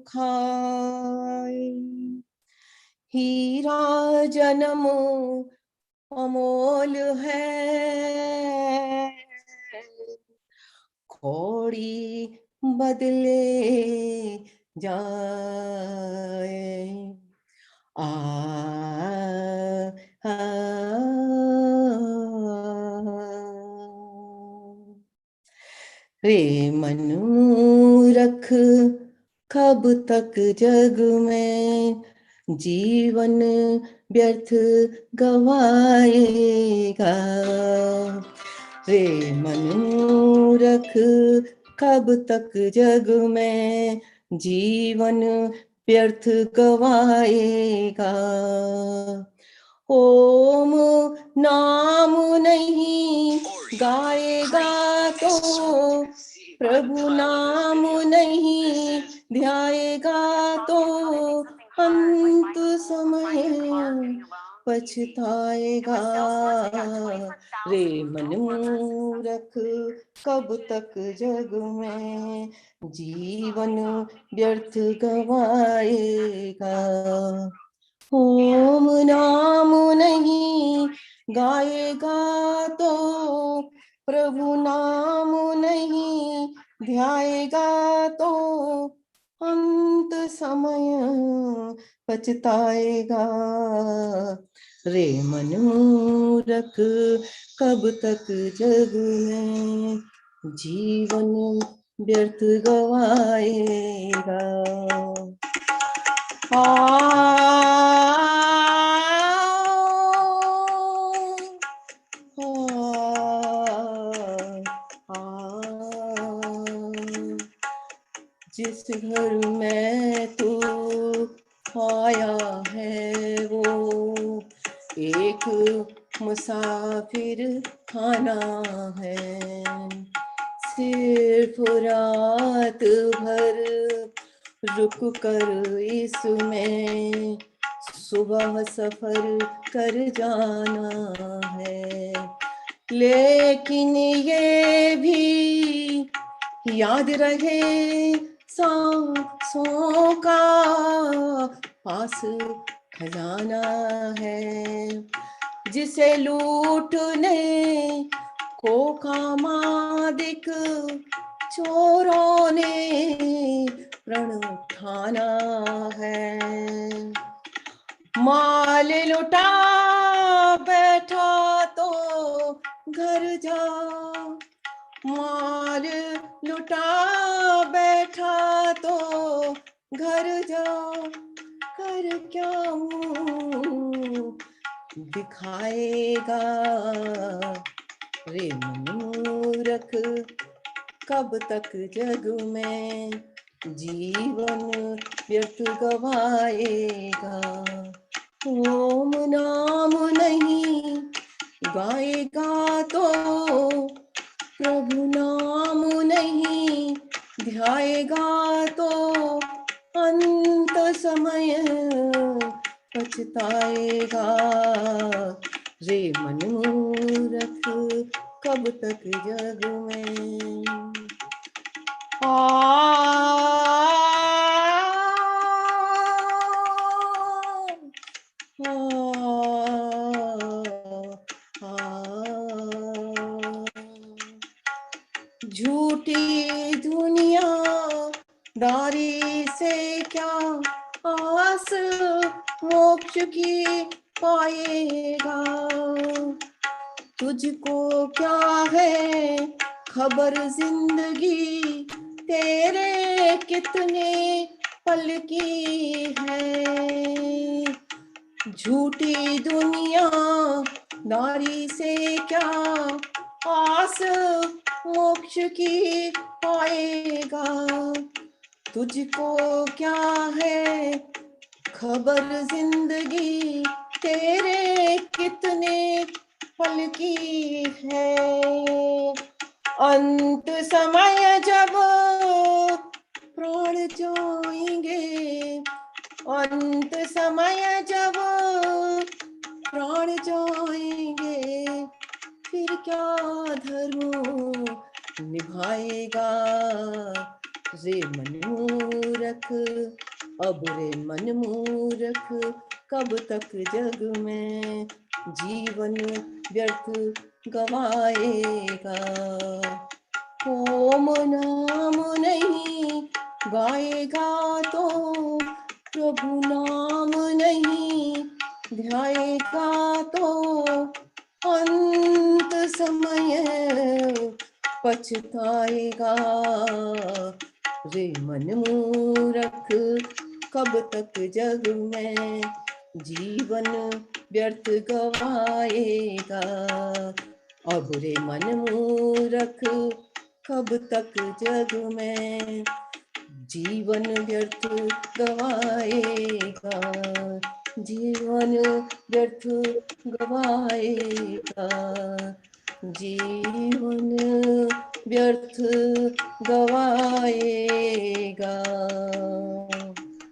खाए हीरा जन्म अमोल है खोड़ी बदले जाए आ, आ, रे मनूरख कब तक जग में जीवन व्यर्थ गवाएगा रे मनूरख कब तक जग में जीवन व्यर्थ गवाएगा ओम नाम नहीं गाएगा तो प्रभु नाम नहीं ध्याएगा तो अंत समय पछताएगा रे मनमूरख कब तक जग में जीवन व्यर्थ गवाएगा ओम नाम नहीं गाएगा तो प्रभु नाम नहीं ध्याएगा तो अंत समय पछताएगा रे मनूरख कब तक जग में जीवन व्यर्थ गवाएगा जिस घर में तू आया है वो एक मुसाफिर खाना है सिर्फ रात भर रुक कर इसमें सुबह सफर कर जाना है लेकिन ये भी याद रहे सांसों का पास खजाना है जिसे लूटने को कामादिक चोरों ने प्रण उठाना है माल लुटा बैठा तो घर जा माल लुटा बैठा तो घर जा कर क्या मुंह दिखाएगा रे मनूरख कब तक जग में जीवन व्यर्थ गवाएगा ओम नाम नहीं गाएगा तो प्रभु नाम नहीं ध्याएगा तो अंत समय पछताएगा रे मनूरख कब तक जग में झूठी दुनिया दारी से क्या आस मोक्ष की पाएगा तुझको क्या है खबर जिंदगी तेरे कितने पल की है। झूठी दुनिया नारी से क्या आस मोक्ष की पाएगा। तुझको क्या है खबर जिंदगी तेरे कितने पल की है। अंत समय जब प्राण जाएंगे, अंत समय जब प्राण जाएंगे, फिर क्या धर्म निभाएगा। रे मनमूरख, अब रे मनमूरख, कब तक जग में जीवन व्यर्थ गवाएगा। ओम नाम नहीं गाएगा तो प्रभु नाम नहीं ध्याएगा तो अंत समय पछताएगा। रे मनमूरख, कब तक जग में जीवन व्यर्थ गवाएगा। अब रे मनमूरख, कब तक जग में जीवन व्यर्थ गवाएगा। जीवन व्यर्थ गवाएगा। जीवन व्यर्थ गवाएगा।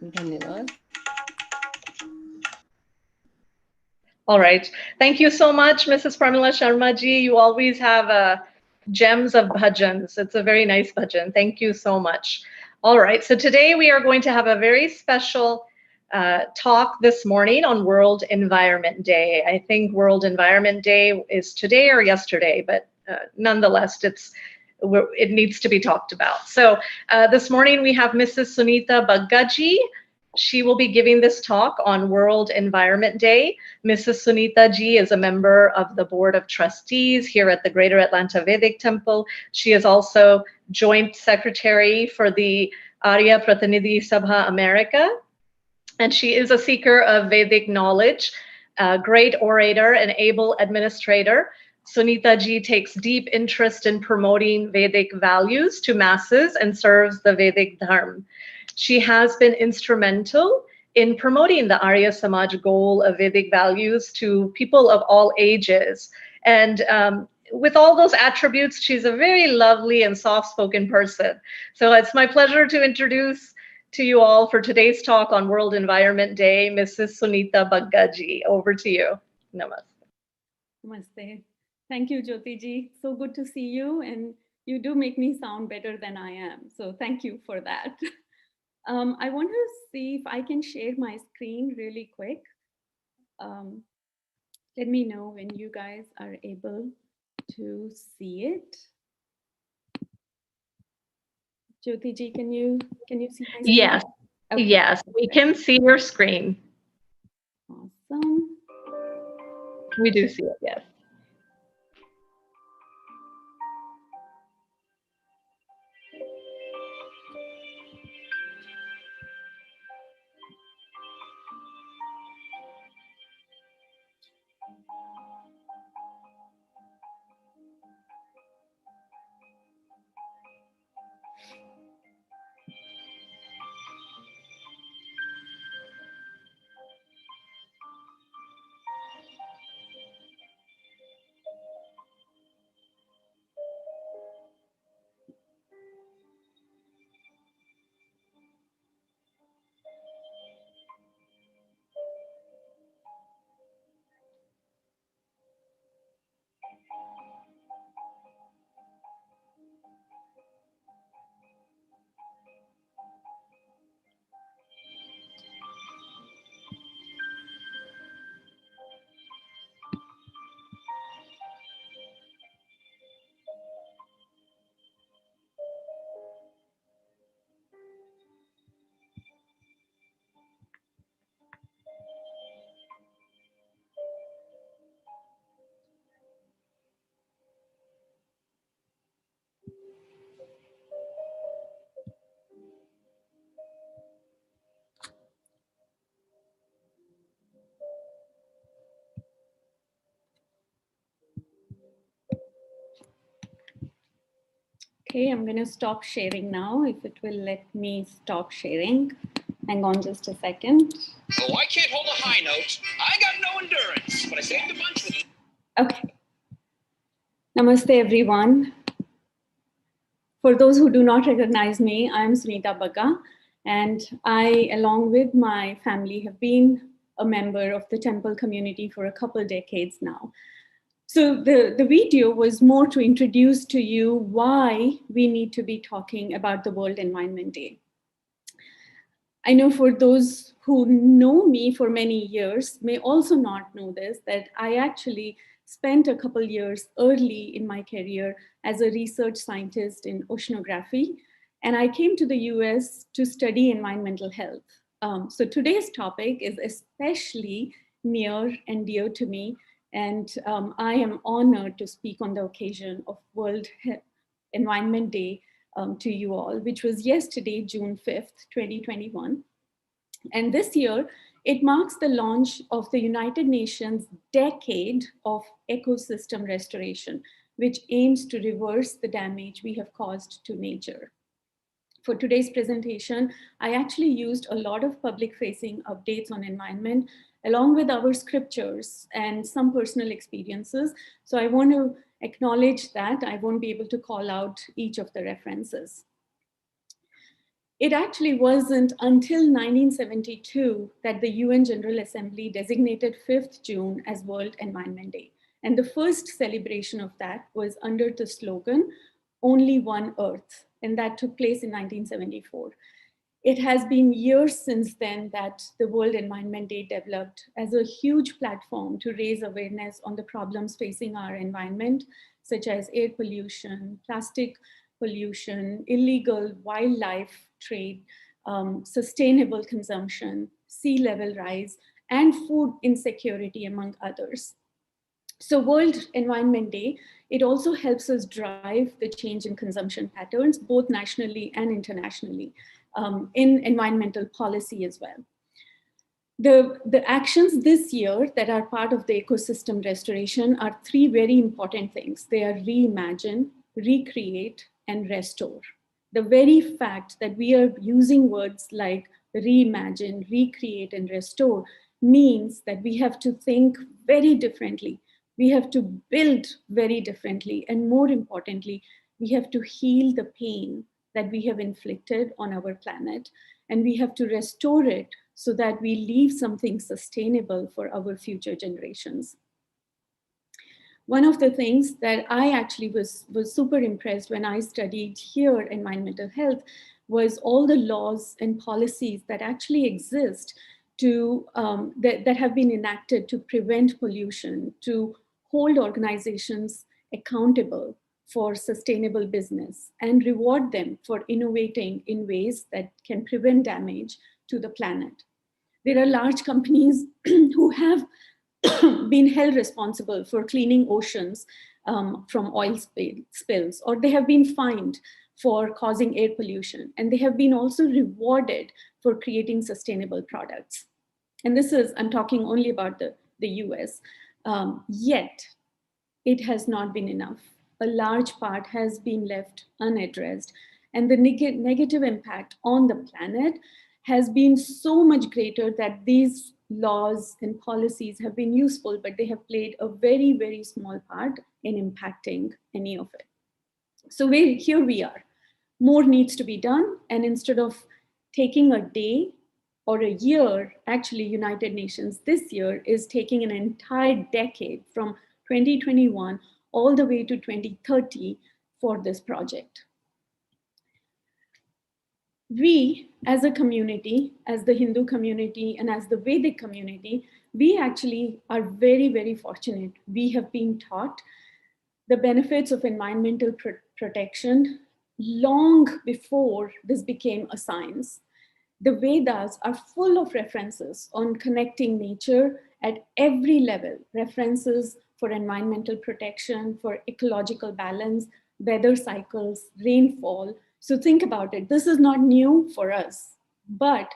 धन्यवाद। All right. Thank you so much, Mrs. Pramila Sharma ji. You always have gems of bhajans. It's a very nice bhajan. Thank you so much. All right. So today we are going to have a very special talk this morning on World Environment Day. I think World Environment Day is today or yesterday, but nonetheless, it needs to be talked about. So this morning we have Mrs. Sunita Baggaji. She will be giving this talk on World Environment Day. Mrs. Sunita ji is a member of the Board of Trustees here at the Greater Atlanta Vedic Temple. She is also Joint Secretary for the Arya Pratinidhi Sabha America, and she is a seeker of Vedic knowledge, a great orator and able administrator. Sunita ji takes deep interest in promoting Vedic values to masses and serves the Vedic Dharma. She has been instrumental in promoting the Arya Samaj goal of Vedic values to people of all ages. And with all those attributes, she's a very lovely and soft-spoken person. So it's my pleasure to introduce to you all for today's talk on World Environment Day, Mrs. Sunita Baggaji. Over to you. Namaste. Namaste. Thank you, Jyoti ji. So good to see you, and you do make me sound better than I am. So thank you for that. I want to see if I can share my screen really quick. Let me know when you guys are able to see it. Jyoti ji, can you see my screen? Yes, okay. Yes, we can see your screen. Awesome. We do see it, yes. Okay, I'm going to stop sharing now, if it will let me stop sharing. Hang on just a second. Oh, I can't hold a high note. I got no endurance, but I saved a bunch with Okay. Namaste, everyone. For those who do not recognize me, I'm Sunita Bagga, and I, along with my family, have been a member of the temple community for a couple decades now. So the video was more to introduce to you why we need to be talking about the World Environment Day. I know for those who know me for many years may also not know this, that I actually spent a couple years early in my career as a research scientist in oceanography, and I came to the US to study environmental health. So today's topic is especially near and dear to me, and I am honored to speak on the occasion of World Environment Day to you all, which was yesterday, June 5th, 2021. And this year, it marks the launch of the United Nations Decade of Ecosystem Restoration, which aims to reverse the damage we have caused to nature. For today's presentation, I actually used a lot of public-facing updates on environment, along with our scriptures and some personal experiences. So I want to acknowledge that I won't be able to call out each of the references. It actually wasn't until 1972 that the UN General Assembly designated 5th June as World Environment Day. And the first celebration of that was under the slogan, "Only One Earth," and that took place in 1974. It has been years since then that the World Environment Day developed as a huge platform to raise awareness on the problems facing our environment, such as air pollution, plastic pollution, illegal wildlife trade, sustainable consumption, sea level rise, and food insecurity, among others. So World Environment Day, it also helps us drive the change in consumption patterns, both nationally and internationally, in environmental policy as well. The actions this year that are part of the ecosystem restoration are three very important things. They are reimagine, recreate, and restore. The very fact that we are using words like reimagine, recreate, and restore means that we have to think very differently. We have to build very differently. And more importantly, we have to heal the pain that we have inflicted on our planet. And we have to restore it so that we leave something sustainable for our future generations. One of the things that I actually was super impressed when I studied here environmental health was all the laws and policies that actually exist to, that have been enacted to prevent pollution, to hold organizations accountable for sustainable business and reward them for innovating in ways that can prevent damage to the planet. There are large companies who have been held responsible for cleaning oceans from oil spills, or they have been fined for causing air pollution, and they have been also rewarded for creating sustainable products. And this is, I'm talking only about the US, yet it has not been enough. A large part has been left unaddressed, and the negative impact on the planet has been so much greater that these laws and policies have been useful, but they have played a very, very small part in impacting any of it. So here we are. More needs to be done, and instead of taking a day or a year, actually United Nations this year is taking an entire decade from 2021 all the way to 2030 for this project. We, as a community, as the Hindu community and as the Vedic community, we actually are very, very fortunate. We have been taught the benefits of environmental protection long before this became a science. The Vedas are full of references on connecting nature at every level, references for environmental protection, for ecological balance, weather cycles, rainfall. So think about it. This is not new for us, but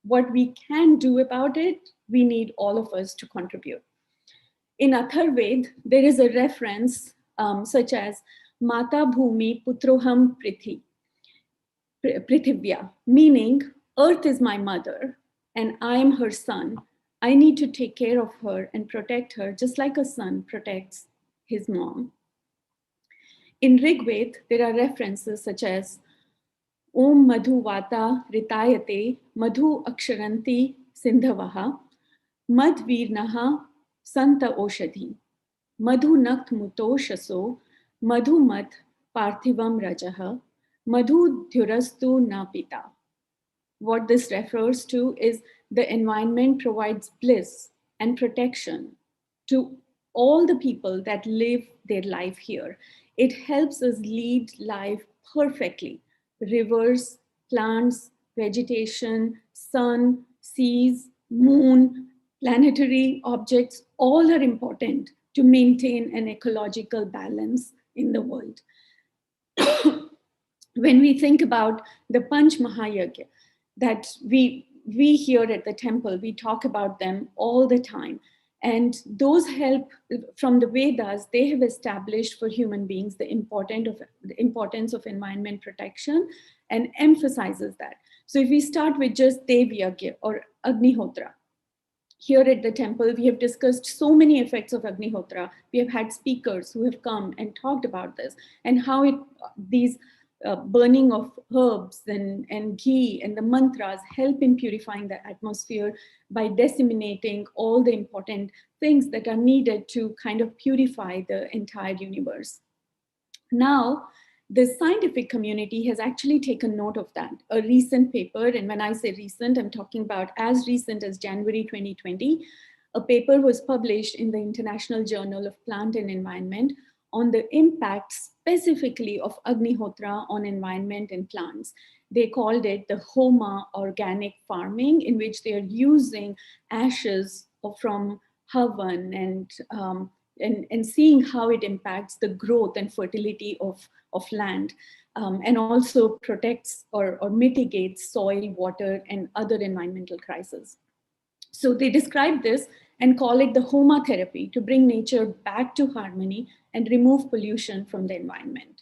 what we can do about it, we need all of us to contribute. In Atharved, there is a reference such as Mata Bhumi Putroham Prithivya, meaning earth is my mother and I am her son. I need to take care of her and protect her just like a son protects his mom. In Rigved, there are references such as Om Madhu Vata Ritayate Madhu Aksharanti Sindhavaha Madvirnaha Santa Oshadhi Madhu Nakt Mutoshaso Madhu Mat Parthivam Rajaha Madhu Dhyurastu Napita. What this refers to is the environment provides bliss and protection to all the people that live their life here. It helps us lead life perfectly. Rivers, plants, vegetation, sun, seas, moon, planetary objects, all are important to maintain an ecological balance in the world. When we think about the Panch Mahayagya that we here at the temple, we talk about them all the time. And those help from the Vedas, they have established for human beings the importance of environment protection and emphasizes that. So if we start with just Dev Yagya or Agnihotra, here at the temple, we have discussed so many effects of Agnihotra. We have had speakers who have come and talked about this and how these burning of herbs and ghee and the mantras help in purifying the atmosphere by disseminating all the important things that are needed to kind of purify the entire universe. Now, the scientific community has actually taken note of that. A recent paper, and when I say recent, I'm talking about as recent as January 2020, a paper was published in the International Journal of Plant and Environment on the impact specifically of Agnihotra on environment and plants. They called it the Homa organic farming, in which they are using ashes from Havan and seeing how it impacts the growth and fertility of land, and also protects or mitigates soil, water, and other environmental crises. So they describe this and call it the Homa therapy to bring nature back to harmony and remove pollution from the environment.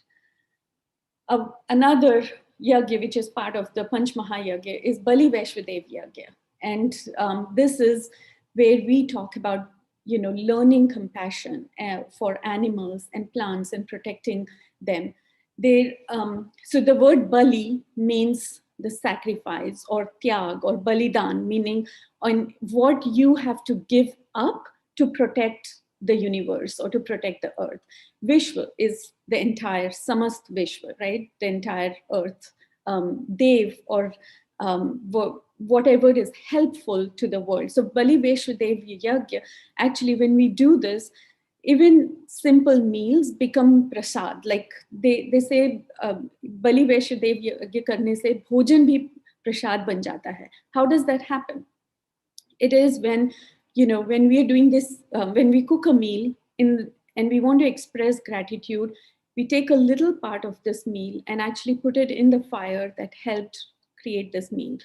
Another yagya, which is part of the Panch Mahayagya, is Bali Vaishvadev Yagya. And this is where we talk about learning compassion for animals and plants and protecting them. So the word Bali means the sacrifice or tyag or balidan, meaning on what you have to give up to protect the universe or to protect the earth. Vishwa is the entire samast Vishwa, right? The entire earth. Dev or whatever is helpful to the world. So Bali Vaishvadev Yagya, actually when we do this, even simple meals become prasad. Like they say, Bali Vaishvadev Yagya karne se bhojan bhi prasad ban jata hai. How does that happen? It is when we are doing this, when we cook a meal and we want to express gratitude, we take a little part of this meal and actually put it in the fire that helped create this meal.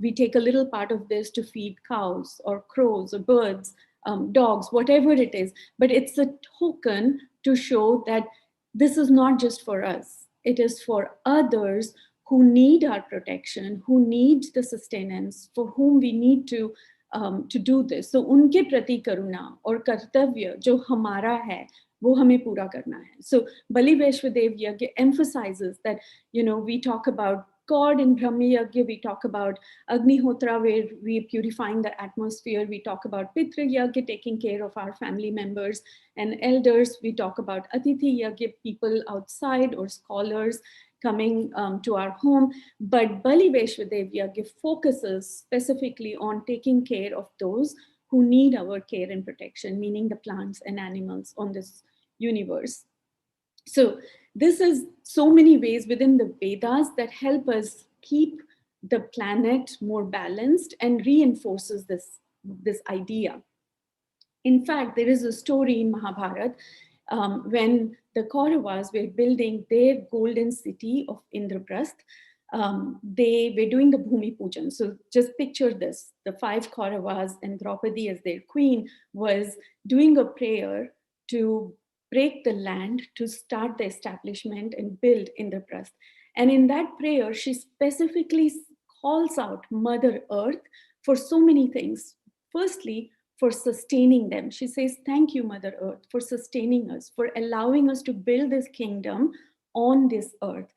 We take a little part of this to feed cows or crows or birds, dogs, whatever it is. But it's a token to show that this is not just for us. It is for others who need our protection, who need the sustenance, for whom we need to do this. So unke prati karuna or kartavya jo hamara hai, wo hame pura karna hai. So Bali Vaishvadev Yagya emphasizes that, we talk about God in Brahma Yagya, we talk about Agnihotra, where we are purifying the atmosphere. We talk about Pitra Yagya, taking care of our family members and elders. We talk about Atithi Yagya, people outside or scholars coming to our home. But Bali Vaishvadev Yagya focuses specifically on taking care of those who need our care and protection, meaning the plants and animals on this universe. So this is so many ways within the Vedas that help us keep the planet more balanced and reinforces this idea. In fact, there is a story in Mahabharata when the Kauravas were building their golden city of Indraprasth. They were doing the Bhumi Pujan. So just picture this. The 5 Kauravas and Draupadi as their queen was doing a prayer to break the land to start the establishment and build Indraprasth. And in that prayer, she specifically calls out Mother Earth for so many things. Firstly, for sustaining them. She says, thank you, Mother Earth, for sustaining us, for allowing us to build this kingdom on this earth.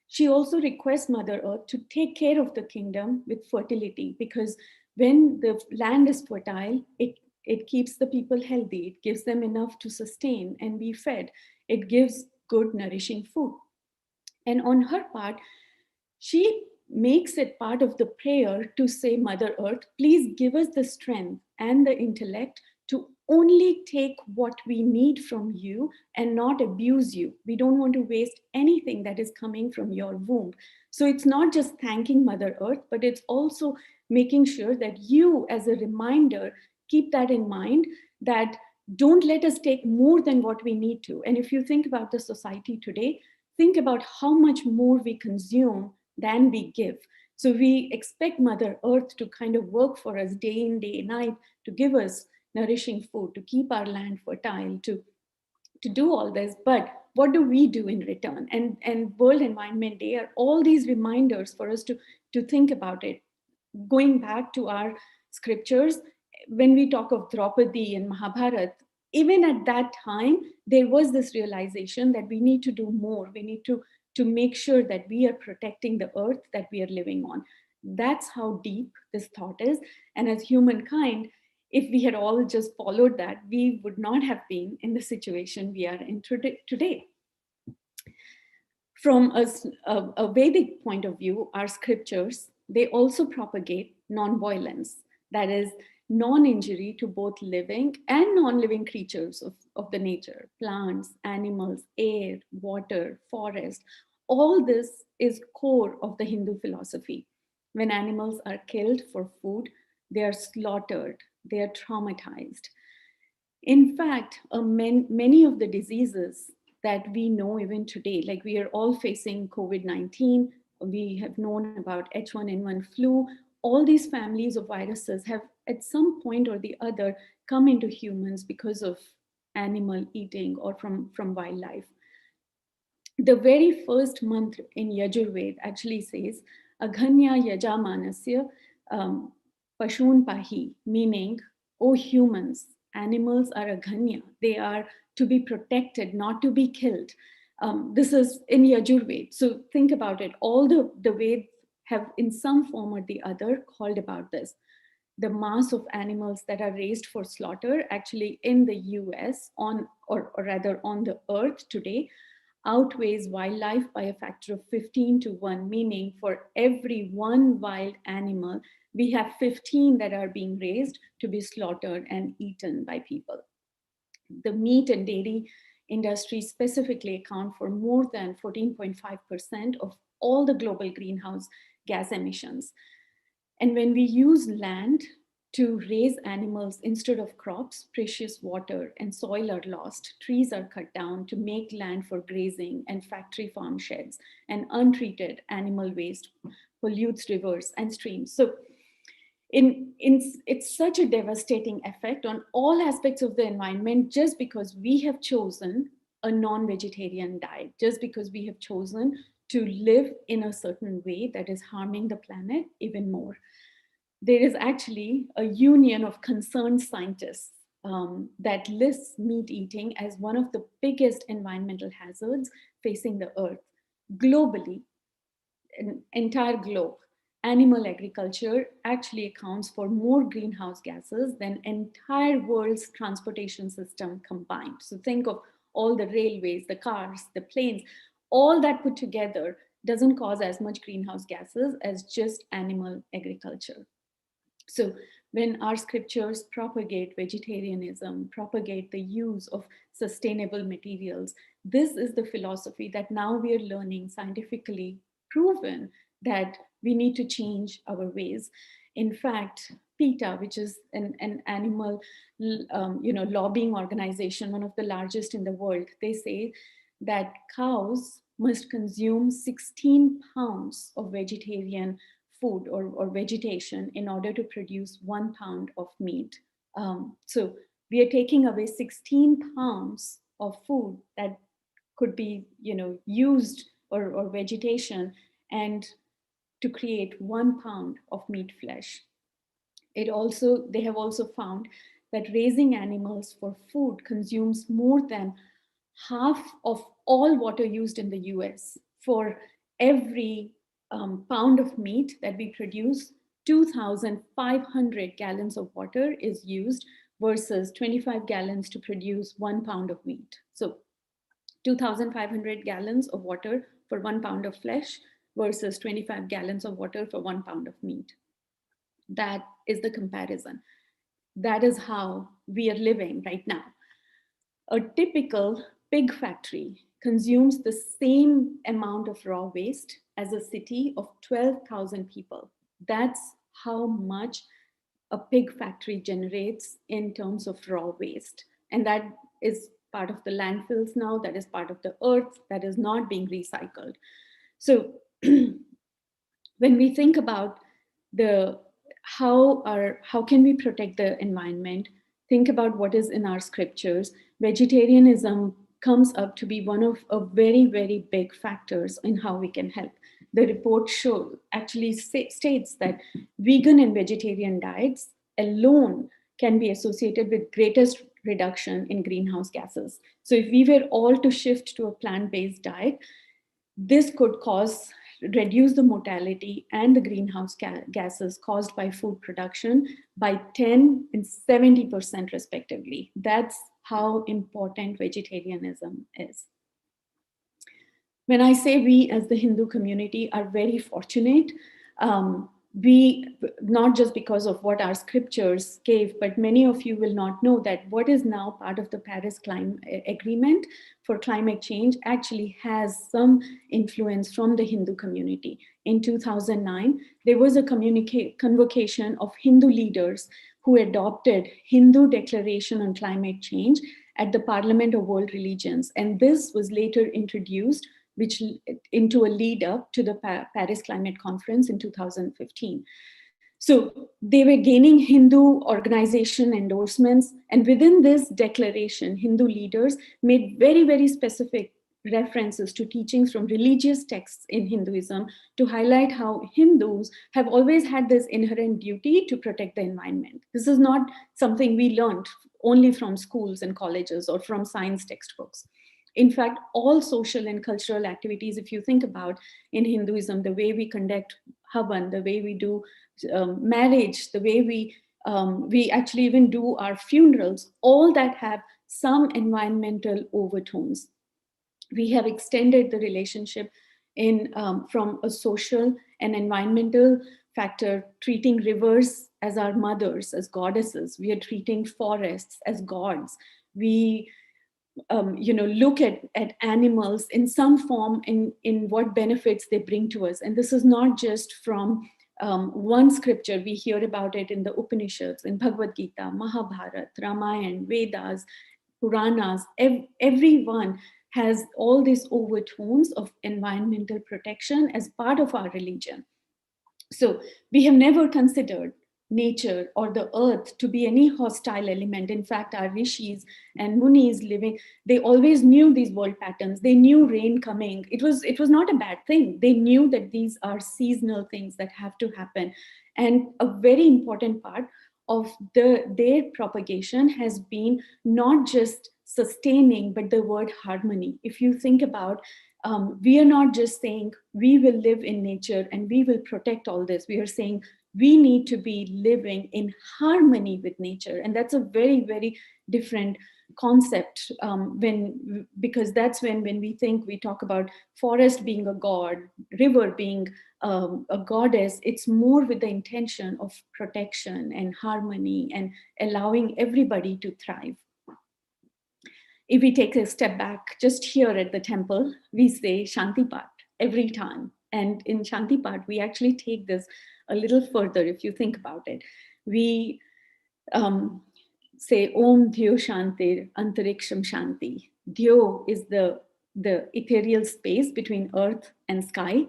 She also requests Mother Earth to take care of the kingdom with fertility, because when the land is fertile, it keeps the people healthy. It gives them enough to sustain and be fed. It gives good, nourishing food. And on her part, she makes it part of the prayer to say, Mother Earth, please give us the strength and the intellect to only take what we need from you and not abuse you. We don't want to waste anything that is coming from your womb. So it's not just thanking Mother Earth, but it's also making sure that you, as a reminder, keep that in mind, that don't let us take more than what we need to. And if you think about the society today, think about how much more we consume than we give. So we expect Mother Earth to kind of work for us day in, day night, to give us nourishing food, to keep our land fertile, to do all this. But what do we do in return? And World Environment Day are all these reminders for us to think about it. Going back to our scriptures, when we talk of Draupadi and Mahabharata, even at that time, there was this realization that we need to do more. We need to make sure that we are protecting the earth that we are living on. That's how deep this thought is. And as humankind, if we had all just followed that, we would not have been in the situation we are in today. From a Vedic point of view, our scriptures, they also propagate non-violence, that is, non-injury to both living and non-living creatures of the nature, plants, animals, air, water, forest. All this is core of the Hindu philosophy. When animals are killed for food, they are slaughtered, they are traumatized. In fact, many of the diseases that we know even today, like we are all facing COVID-19, we have known about H1N1 flu, all these families of viruses have at some point or the other come into humans because of animal eating or from wildlife. The very first mantra in Yajurved actually says, Aghanya Yajamanasya Pashun Pahi, meaning, oh humans, animals are aghanya. They are to be protected, not to be killed. This is in Yajurved. So think about it. All the Veds have in some form or the other called about this. The mass of animals that are raised for slaughter actually in the US or rather on the earth today outweighs wildlife by a factor of 15 to 1, meaning for every one wild animal, we have 15 that are being raised to be slaughtered and eaten by people. The meat and dairy industry specifically account for more than 14.5% of all the global greenhouse gas emissions. And when we use land to raise animals instead of crops, precious water and soil are lost, trees are cut down to make land for grazing and factory farm sheds, and untreated animal waste pollutes rivers and streams. So it's such a devastating effect on all aspects of the environment just because we have chosen a non-vegetarian diet, just because we have chosen to live in a certain way that is harming the planet even more. There is actually a union of concerned scientists that lists meat eating as one of the biggest environmental hazards facing the earth globally, an entire globe. Animal agriculture actually accounts for more greenhouse gases than entire world's transportation system combined. So think of all the railways, the cars, the planes, all that put together doesn't cause as much greenhouse gases as just animal agriculture. So when our scriptures propagate vegetarianism, propagate the use of sustainable materials, this is the philosophy that now we are learning, scientifically proven, that we need to change our ways. In fact, PETA, which is an animal lobbying organization, one of the largest in the world, they say that cows must consume 16 pounds of vegetarian food or vegetation in order to produce 1 pound of meat. So we are taking away 16 pounds of food that could be, used or vegetation, and to create 1 pound of meat flesh. They have also found that raising animals for food consumes more than half of all water used in the US. For every pound of meat that we produce, 2,500 gallons of water is used versus 25 gallons to produce 1 pound of meat. So 2,500 gallons of water for 1 pound of flesh versus 25 gallons of water for 1 pound of meat. That is the comparison. That is how we are living right now. A typical pig factory consumes the same amount of raw waste as a city of 12,000 people. That's how much a pig factory generates in terms of raw waste. And that is part of the landfills now, that is part of the earth that is not being recycled. So when we think about how can we protect the environment, think about what is in our scriptures. Vegetarianism comes up to be one of a very, very big factors in how we can help. The report actually states that vegan and vegetarian diets alone can be associated with greatest reduction in greenhouse gases. So if we were all to shift to a plant-based diet, this could reduce the mortality and the greenhouse gases caused by food production by 10 and 70% respectively. That's how important vegetarianism is. When I say we as the Hindu community are very fortunate, we, not just because of what our scriptures gave, but many of you will not know that what is now part of the Paris Agreement for climate change actually has some influence from the Hindu community. In 2009, there was a convocation of Hindu leaders who adopted Hindu Declaration on Climate Change at the Parliament of World Religions. And this was later introduced into a lead up to the Paris Climate Conference in 2015. So they were gaining Hindu organization endorsements. And within this declaration, Hindu leaders made very, very specific references to teachings from religious texts in Hinduism to highlight how Hindus have always had this inherent duty to protect the environment. This is not something we learned only from schools and colleges or from science textbooks. In fact, all social and cultural activities, if you think about in Hinduism, the way we conduct Havan, the way we do marriage, the way we actually even do our funerals, all that have some environmental overtones. We have extended the relationship from a social and environmental factor, treating rivers as our mothers, as goddesses. We are treating forests as gods. We look at animals in some form in what benefits they bring to us. And this is not just from one scripture. We hear about it in the Upanishads, in Bhagavad Gita, Mahabharata, Ramayana, Vedas, Puranas. Everyone has all these overtones of environmental protection as part of our religion. So we have never considered nature or the earth to be any hostile element. In fact, our rishis and munis they always knew these world patterns. They knew rain coming. It was not a bad thing. They knew that these are seasonal things that have to happen. And a very important part of their propagation has been not just sustaining, but the word harmony. If you think about, we are not just saying we will live in nature and we will protect all this. We are saying we need to be living in harmony with nature. And that's a very, very different concept because that's when we talk about forest being a god, river being a goddess, it's more with the intention of protection and harmony and allowing everybody to thrive. If we take a step back, just here at the temple, we say Shanti Path every time. And in Shanti Path, we actually take this a little further. If you think about it, we say Om Dhyo Shantir Antariksham Shanti. Dhyo is the ethereal space between earth and sky.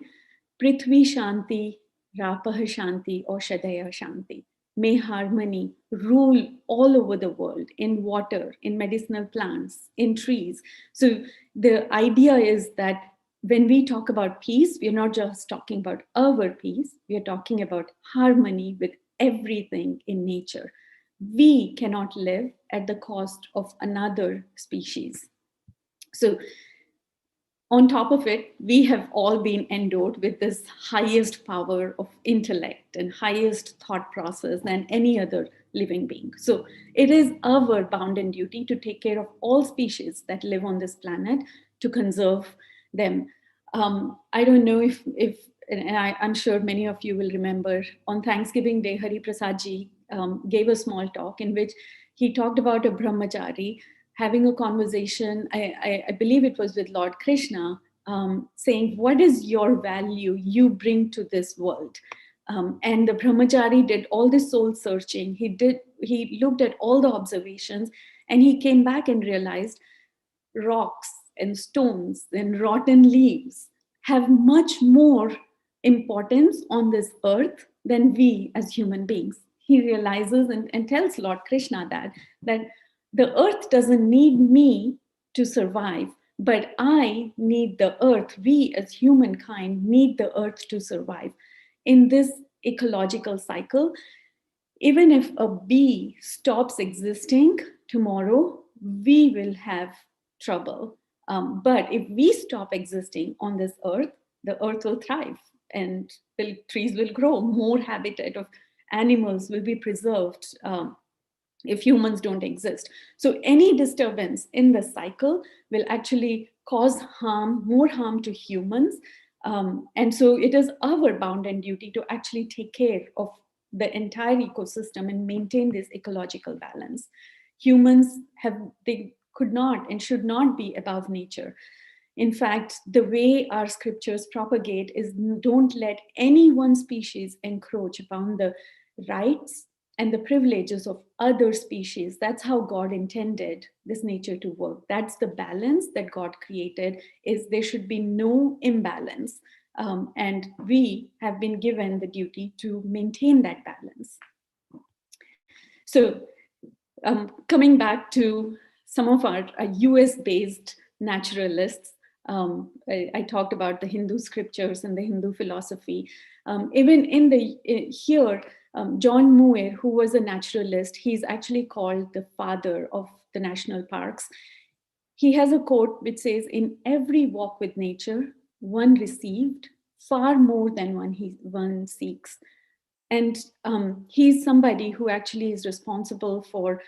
Prithvi Shanti, Rapah Shanti, or Shadaya Shanti. may harmony rule all over the world, in water, in medicinal plants, in trees. So the idea is that when we talk about peace, we are not just talking about our peace, we are talking about harmony with everything in nature. We cannot live at the cost of another species. So on top of it, we have all been endowed with this highest power of intellect and highest thought process than any other living being. So it is our bounden duty to take care of all species that live on this planet, to conserve them. I don't know if and I'm sure many of you will remember, on Thanksgiving Day, Hari Prasad ji gave a small talk in which he talked about a brahmachari having a conversation, I believe it was with Lord Krishna, saying, what is your value you bring to this world? And the brahmachari did all this soul searching. He looked at all the observations, and he came back and realized rocks and stones and rotten leaves have much more importance on this earth than we as human beings. He realizes and tells Lord Krishna that the earth doesn't need me to survive, but I need the earth. We as humankind need the earth to survive. In this ecological cycle, even if a bee stops existing tomorrow, we will have trouble. But if we stop existing on this earth, the earth will thrive and the trees will grow. More habitat of animals will be preserved if humans don't exist. So any disturbance in the cycle will actually cause harm, more harm to humans. And so it is our bounden duty to actually take care of the entire ecosystem and maintain this ecological balance. Humans they could not and should not be above nature. In fact, the way our scriptures propagate is, don't let any one species encroach upon the rights and the privileges of other species. That's how God intended this nature to work. That's the balance that God created, is there should be no imbalance. And we have been given the duty to maintain that balance. So coming back to some of our US-based naturalists, I talked about the Hindu scriptures and the Hindu philosophy. Even in here, John Muir, who was a naturalist, he's actually called the father of the national parks. He has a quote which says, in every walk with nature, one received far more than one seeks. And he's somebody who actually is responsible for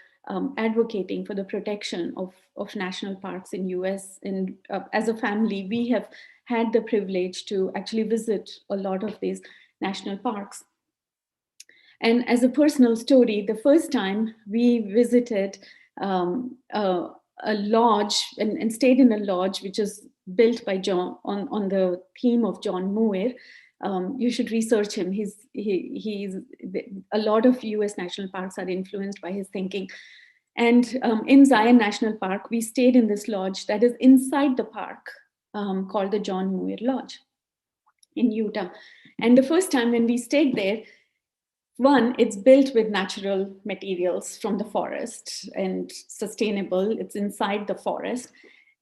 advocating for the protection of national parks in US. And as a family, we have had the privilege to actually visit a lot of these national parks. And as a personal story, the first time we visited a lodge and stayed in a lodge which is built by John on the theme of John Muir. You should research him. He's a lot of US national parks are influenced by his thinking. And in Zion National Park, we stayed in this lodge that is inside the park called the John Muir Lodge in Utah. And the first time when we stayed there, one, it's built with natural materials from the forest and sustainable. It's inside the forest.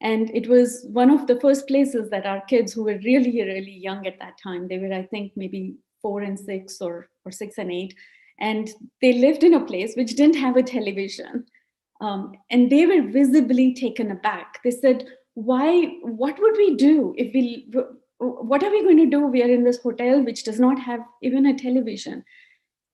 And it was one of the first places that our kids, who were really, really young at that time, they were, I think, maybe 4 and 6 or 6 and 8. And they lived in a place which didn't have a television. And they were visibly taken aback. They said, what would we do what are we going to do? We are in this hotel which does not have even a television.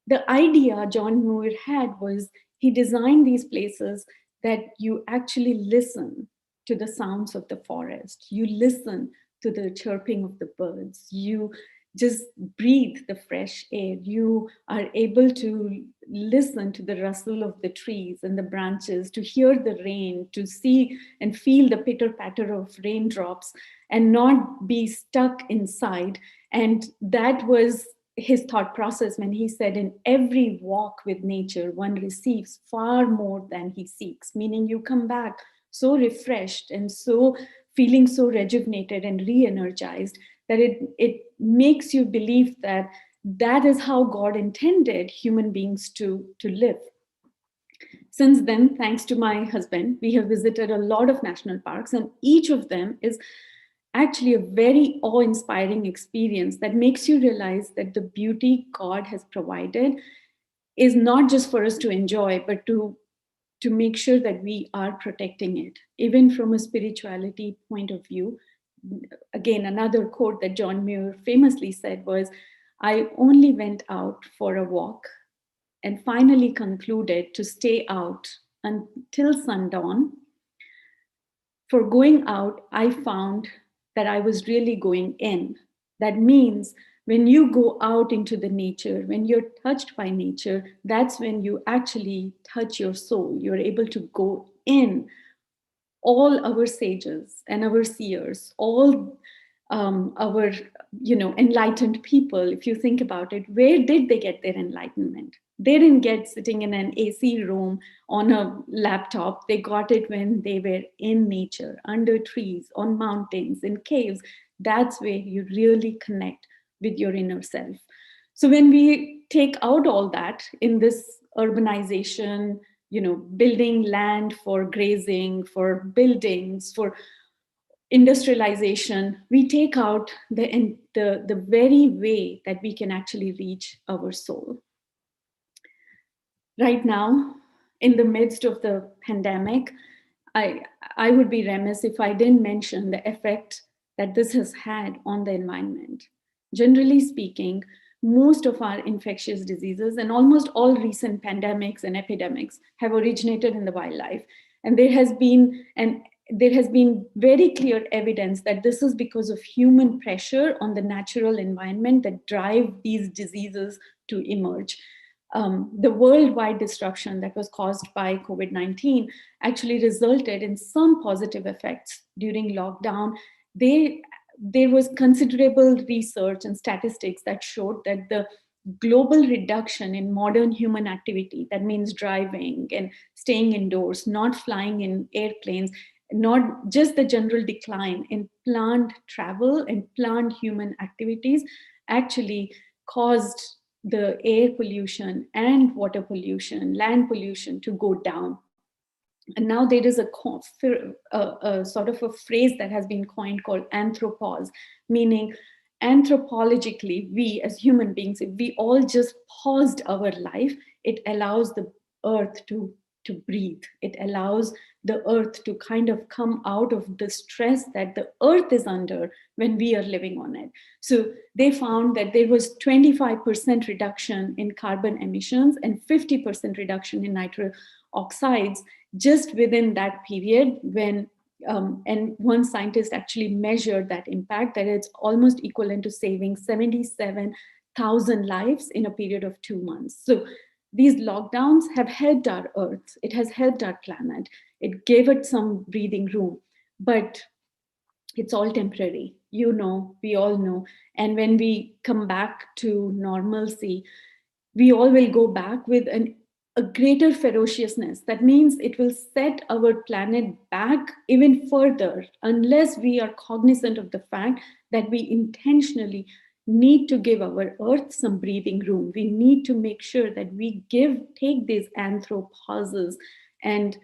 The idea John Muir had was, he designed these places that you actually listen to the sounds of the forest. You listen to the chirping of the birds. You just breathe the fresh air. You are able to listen to the rustle of the trees and the branches, to hear the rain, to see and feel the pitter-patter of raindrops, and not be stuck inside. And that was his thought process when he said, in every walk with nature, one receives far more than he seeks, meaning you come back so refreshed and so feeling so rejuvenated and re-energized that it makes you believe that that is how God intended human beings to live. Since then, thanks to my husband, we have visited a lot of national parks, and each of them is actually a very awe-inspiring experience that makes you realize that the beauty God has provided is not just for us to enjoy, but to make sure that we are protecting it, even from a spirituality point of view. Again, another quote that John Muir famously said was, "I only went out for a walk and finally concluded to stay out until sundown. For going out, I found that I was really going in." That means when you go out into the nature, when you're touched by nature, that's when you actually touch your soul. You're able to go in. All our sages and our seers, all our enlightened people, if you think about it, where did they get their enlightenment? They didn't get sitting in an AC room on a laptop. They got it when they were in nature, under trees, on mountains, in caves. That's where you really connect with your inner self. So when we take out all that in this urbanization, building land for grazing, for buildings, for industrialization, we take out the very way that we can actually reach our soul. Right now, in the midst of the pandemic, I would be remiss if I didn't mention the effect that this has had on the environment. Generally speaking, most of our infectious diseases and almost all recent pandemics and epidemics have originated in the wildlife. And there has been very clear evidence that this is because of human pressure on the natural environment that drive these diseases to emerge. The worldwide disruption that was caused by COVID-19 actually resulted in some positive effects during lockdown. There was considerable research and statistics that showed that the global reduction in modern human activity, that means driving and staying indoors, not flying in airplanes, not just the general decline in planned travel and planned human activities, actually caused the air pollution and water pollution, land pollution to go down. And now there is a sort of a phrase that has been coined called anthropause, meaning anthropologically, we as human beings, if we all just paused our life, it allows the earth to breathe. It allows the earth to kind of come out of the stress that the earth is under when we are living on it. So they found that there was 25% reduction in carbon emissions and 50% reduction in nitrous oxides just within that period when, and one scientist actually measured that impact, that it's almost equivalent to saving 77,000 lives in a period of 2 months. So these lockdowns have helped our earth. It has helped our planet. It gave it some breathing room, but it's all temporary. We all know. And when we come back to normalcy, we all will go back with a greater ferociousness. That means it will set our planet back even further unless we are cognizant of the fact that we intentionally need to give our earth some breathing room. We need to make sure that we take these anthropauses and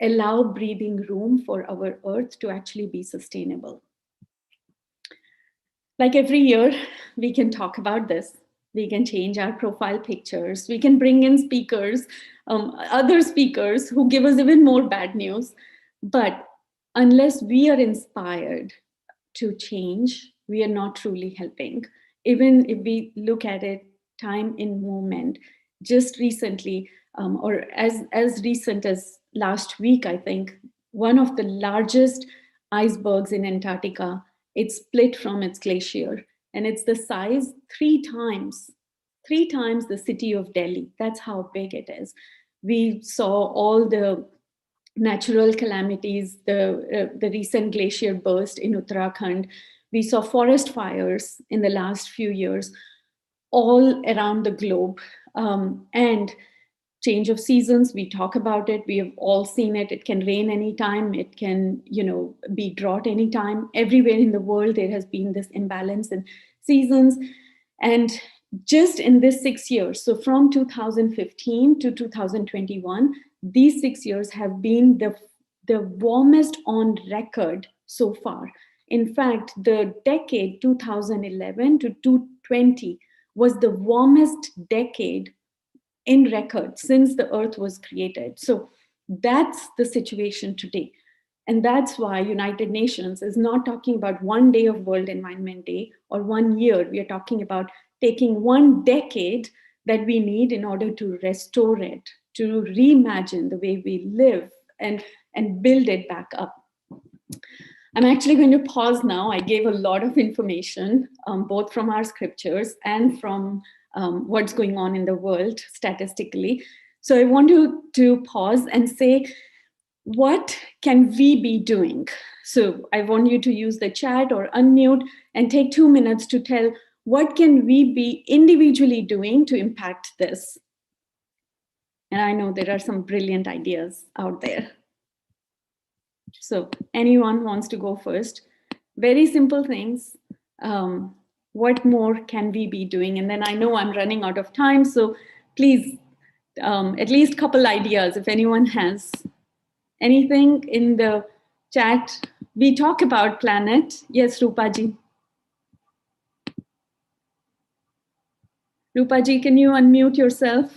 allow breathing room for our earth to actually be sustainable. Like every year, we can talk about this. We can change our profile pictures. We can bring in speakers, other speakers who give us even more bad news. But unless we are inspired to change, we are not truly helping. Even if we look at it, time in movement, just recently, or as recent as last week, I think, one of the largest icebergs in Antarctica, it split from its glacier. And it's the size three times the city of Delhi. That's how big it is. We saw all the natural calamities, the recent glacier burst in Uttarakhand. We saw forest fires in the last few years all around the globe. And change of seasons, we talk about it. We have all seen it. It can rain anytime. It can, be drought anytime. Everywhere in the world, there has been this imbalance in seasons. And just in this 6 years, so from 2015 to 2021, these 6 years have been the warmest on record so far. In fact, the decade 2011 to 2020 was the warmest decade in record since the earth was created. So that's the situation today. And that's why United Nations is not talking about 1 day of World Environment Day or 1 year. We are talking about taking 1 decade that we need in order to restore it, to reimagine the way we live and build it back up. I'm actually going to pause now. I gave a lot of information, both from our scriptures and from what's going on in the world statistically. So I want to pause and say, what can we be doing? So I want you to use the chat or unmute and take 2 minutes to tell what can we be individually doing to impact this. And I know there are some brilliant ideas out there. So anyone wants to go first? Very simple things. What more can we be doing? And then I know I'm running out of time, so please, at least a couple ideas if anyone has anything in the chat. We talk about planet. Yes, Rupaji. Rupaji, can you unmute yourself?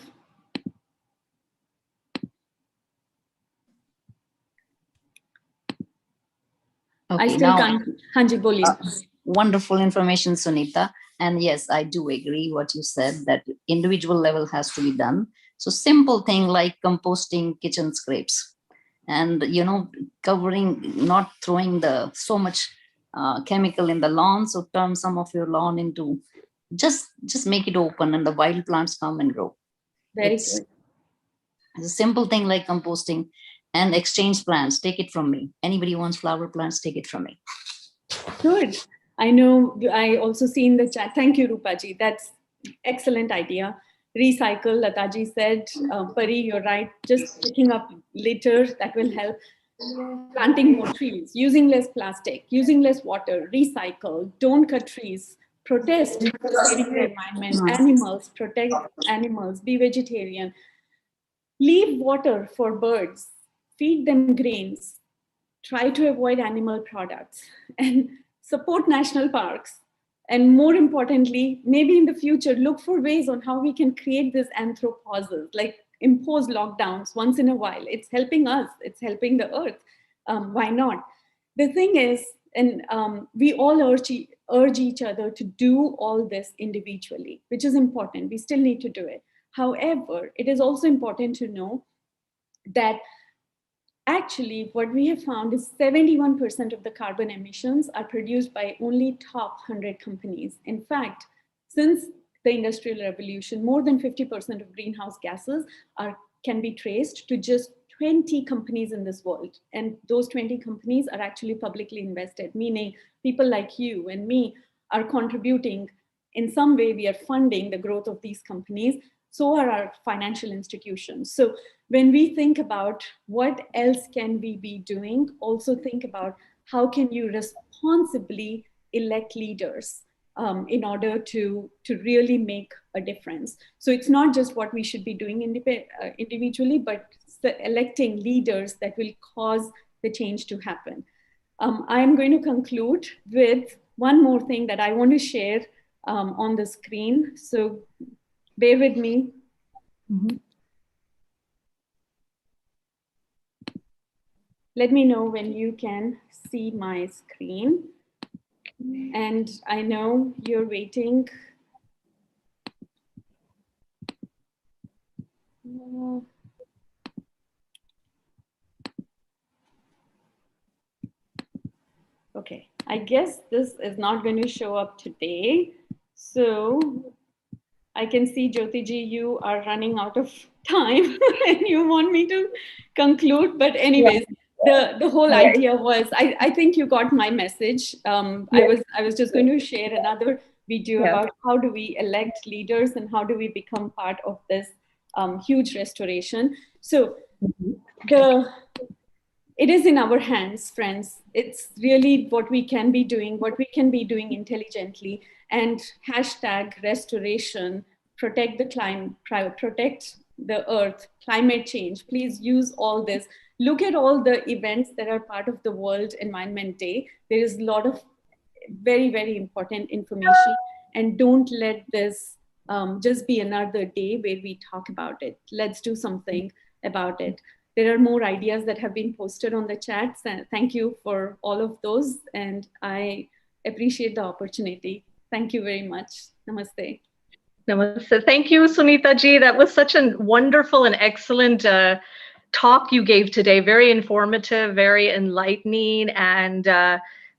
Okay, I still now, can't. Hanji, boliye. Wonderful information, Sunita. And yes, I do agree what you said, that individual level has to be done. So simple thing like composting kitchen scraps and, covering, not throwing so much chemical in the lawn. So turn some of your lawn into, just make it open and the wild plants come and grow. Very It's good. a simple thing like composting and exchange plants. Take it from me. Anybody wants flower plants, take it from me. Good. I know I also see in the chat. Thank you, Rupaji. That's excellent idea. Recycle, Lataji said. Pari, you're right. Just picking up litter, that will help. Planting more trees, using less plastic, using less water, recycle, don't cut trees, protest saving the environment, animals, protect animals, be vegetarian. Leave water for birds, feed them grains, try to avoid animal products, and support national parks. And more importantly, maybe in the future, look for ways on how we can create this anthropauses, like impose lockdowns once in a while. It's helping us, it's helping the earth. Why not? The thing is, and we all urge each other to do all this individually, which is important. We still need to do it. However, it is also important to know that actually what we have found is 71% of the carbon emissions are produced by only top 100 companies. In fact, since the Industrial Revolution, more than 50% of greenhouse gases can be traced to just 20 companies in this world. And those 20 companies are actually publicly invested, meaning people like you and me are contributing. In some way, we are funding the growth of these companies. So are our financial institutions. So when we think about what else can we be doing, also think about how can you responsibly elect leaders in order to really make a difference. So it's not just what we should be doing individually, but electing leaders that will cause the change to happen. I am going to conclude with one more thing that I want to share on the screen. So bear with me. Mm-hmm. Let me know when you can see my screen. And I know you're waiting. Okay, I guess this is not going to show up today. So I can see, Jyoti ji, you are running out of time and you want me to conclude. But anyways, the whole idea was, I think you got my message. I was just going to share another video about how do we elect leaders and how do we become part of this huge restoration. So it is in our hands, friends. It's really what we can be doing intelligently. and hashtag restoration, protect the climate, protect the earth, climate change. Please use all this. Look at all the events that are part of the World Environment Day. There is a lot of very, very important information, and don't let this just be another day where we talk about it. Let's do something about it. There are more ideas that have been posted on the chats. Thank you for all of those, and I appreciate the opportunity. Thank you very much. Namaste. Namaste. Thank you, Sunita ji. That was such a wonderful and excellent talk you gave today. Very informative, very enlightening, and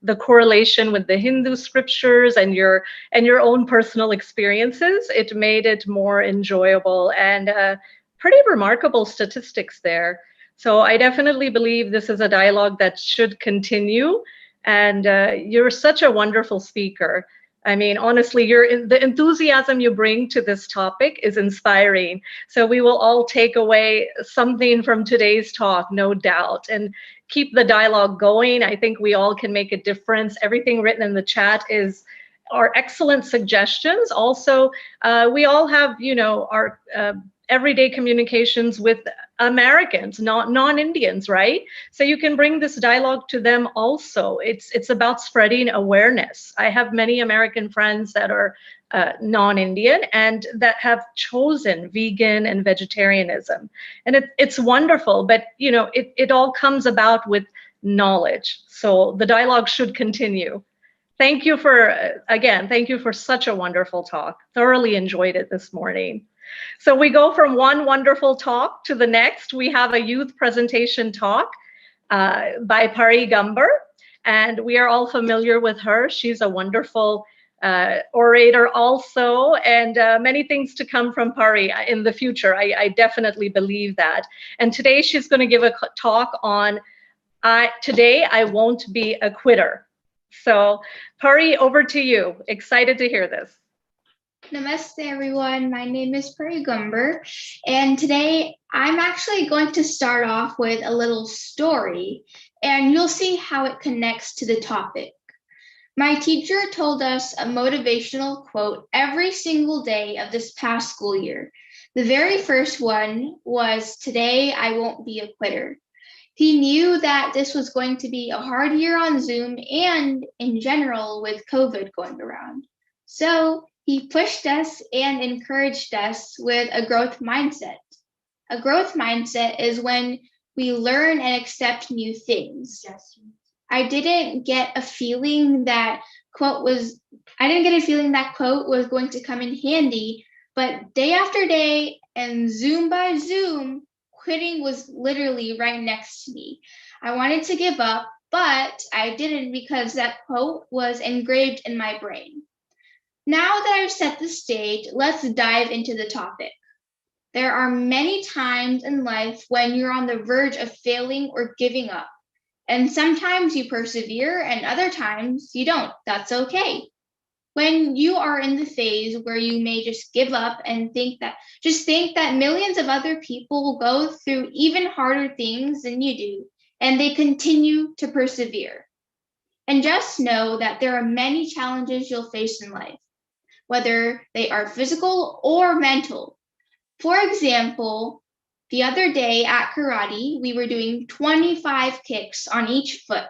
the correlation with the Hindu scriptures and your own personal experiences, it made it more enjoyable, and pretty remarkable statistics there. So I definitely believe this is a dialogue that should continue, and you're such a wonderful speaker. I mean, honestly, the enthusiasm you bring to this topic is inspiring. So we will all take away something from today's talk, no doubt, and keep the dialogue going. I think we all can make a difference. Everything written in the chat are excellent suggestions. Also, we all have, our everyday communications with Americans, non-Indians, right? So you can bring this dialogue to them also. It's about spreading awareness. I have many American friends that are non-Indian and that have chosen vegan and vegetarianism. And it's wonderful, but it all comes about with knowledge. So the dialogue should continue. Thank you for such a wonderful talk. Thoroughly enjoyed it this morning. So we go from one wonderful talk to the next. We have a youth presentation talk by Pari Gumber, and we are all familiar with her. She's a wonderful orator also, and many things to come from Pari in the future. I definitely believe that. And today she's going to give a talk on Today I Won't Be a Quitter. So Pari, over to you. Excited to hear this. Namaste everyone, my name is Pari Gumber, and today I'm actually going to start off with a little story, and you'll see how it connects to the topic. My teacher told us a motivational quote every single day of this past school year. The very first one was, "Today I won't be a quitter." He knew that this was going to be a hard year on Zoom and in general with COVID going around. So he pushed us and encouraged us with a growth mindset. A growth mindset is when we learn and accept new things. Yes. I didn't get a feeling that quote was going to come in handy, but day after day and Zoom by Zoom, quitting was literally right next to me. I wanted to give up, but I didn't because that quote was engraved in my brain. Now that I've set the stage, let's dive into the topic. There are many times in life when you're on the verge of failing or giving up. And sometimes you persevere and other times you don't. That's okay. When you are in the phase where you may just give up and think that millions of other people will go through even harder things than you do, and they continue to persevere. And just know that there are many challenges you'll face in life, whether they are physical or mental. For example, the other day at karate, we were doing 25 kicks on each foot,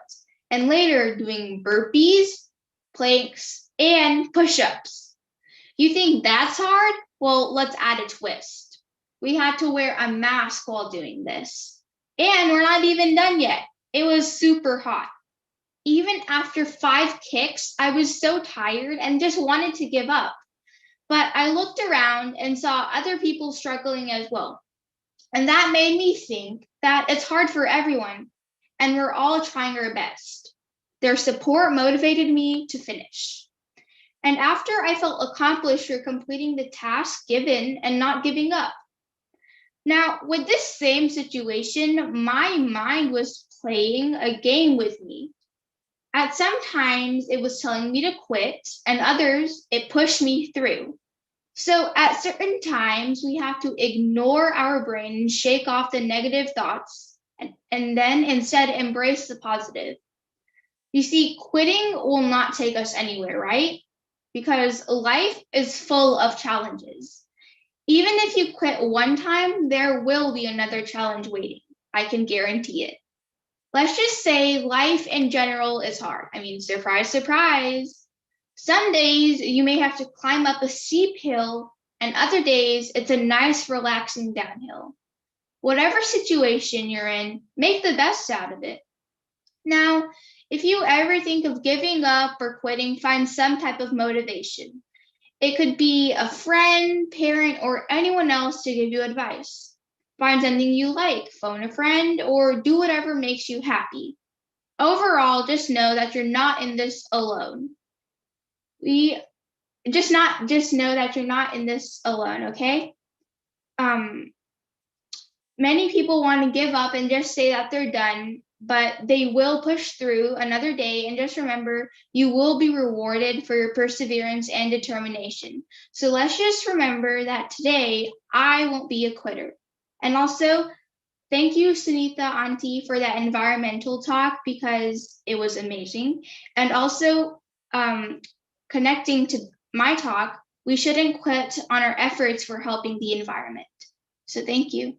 and later doing burpees, planks, and push-ups. You think that's hard? Well, let's add a twist. We had to wear a mask while doing this. And we're not even done yet. It was super hot. Even after 5 kicks, I was so tired and just wanted to give up. But I looked around and saw other people struggling as well. And that made me think that it's hard for everyone, and we're all trying our best. Their support motivated me to finish. And after I felt accomplished for completing the task given and not giving up. Now, with this same situation, my mind was playing a game with me. At some times, it was telling me to quit, and others, it pushed me through. So at certain times, we have to ignore our brain and shake off the negative thoughts, and then instead embrace the positive. You see, quitting will not take us anywhere, right? because life is full of challenges. Even if you quit one time, there will be another challenge waiting. I can guarantee it. Let's just say life in general is hard. I mean, surprise, surprise. Some days you may have to climb up a steep hill, and other days it's a nice, relaxing downhill. Whatever situation you're in, make the best out of it. Now, if you ever think of giving up or quitting, find some type of motivation. It could be a friend, parent, or anyone else to give you advice. Find something you like, phone a friend, or do whatever makes you happy. Overall, just know that you're not in this alone. Just know that you're not in this alone, okay? Many people want to give up and just say that they're done, but they will push through another day. And just remember, you will be rewarded for your perseverance and determination. So let's just remember that today, I won't be a quitter. And also, thank you, Sunita Auntie, for that environmental talk, because it was amazing. And also, connecting to my talk, we shouldn't quit on our efforts for helping the environment. So thank you.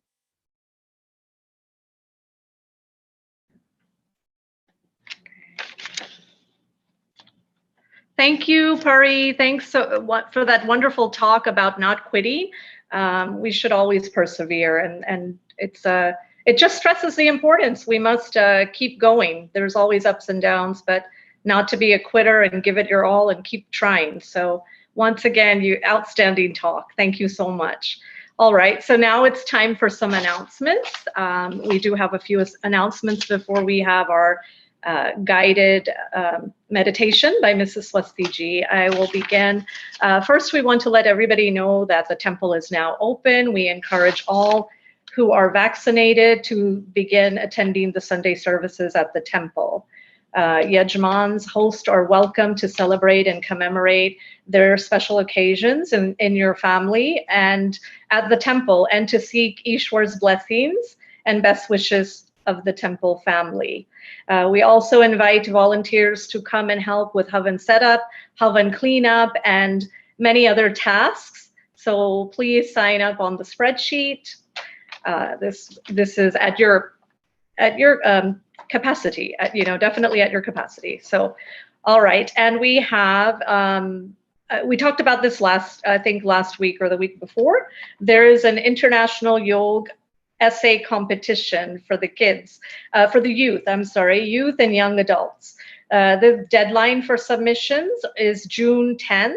Thank you, Pari. Thanks for that wonderful talk about not quitting. We should always persevere, and it just stresses the importance. We must keep going. There's always ups and downs, but not to be a quitter and give it your all and keep trying. So once again, outstanding talk. Thank you so much. All right, so now it's time for some announcements. We do have a few announcements before we have our guided meditation by Mrs. Swastiji. I will begin. First, we want to let everybody know that the temple is now open. We encourage all who are vaccinated to begin attending the Sunday services at the temple. Yajmans, hosts are welcome to celebrate and commemorate their special occasions in your family and at the temple, and to seek Ishwar's blessings and best wishes of the temple family. We also invite volunteers to come and help with Havan setup, Havan cleanup, and many other tasks. So please sign up on the spreadsheet. This is at your capacity, definitely at your capacity. So, all right, and we have, we talked about this last week or the week before. There is an international Yolk essay competition for the kids, for the youth and young adults. The deadline for submissions is June 10th.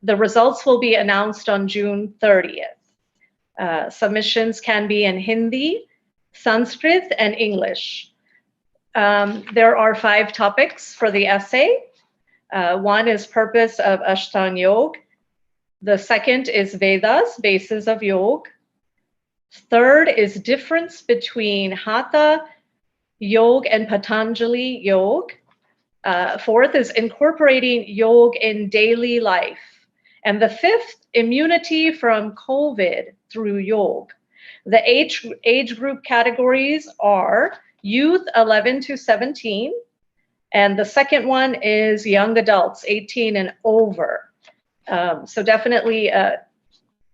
The results will be announced on June 30th. Submissions can be in Hindi, Sanskrit, and English. There are 5 topics for the essay. One is purpose of Ashtanga Yoga. The second is Vedas, basis of Yoga. Third is difference between Hatha Yoga and Patanjali Yoga. Fourth is incorporating yoga in daily life. And the 5th, immunity from COVID through yoga. The age group categories are youth 11 to 17, and the second one is young adults 18 and over. So definitely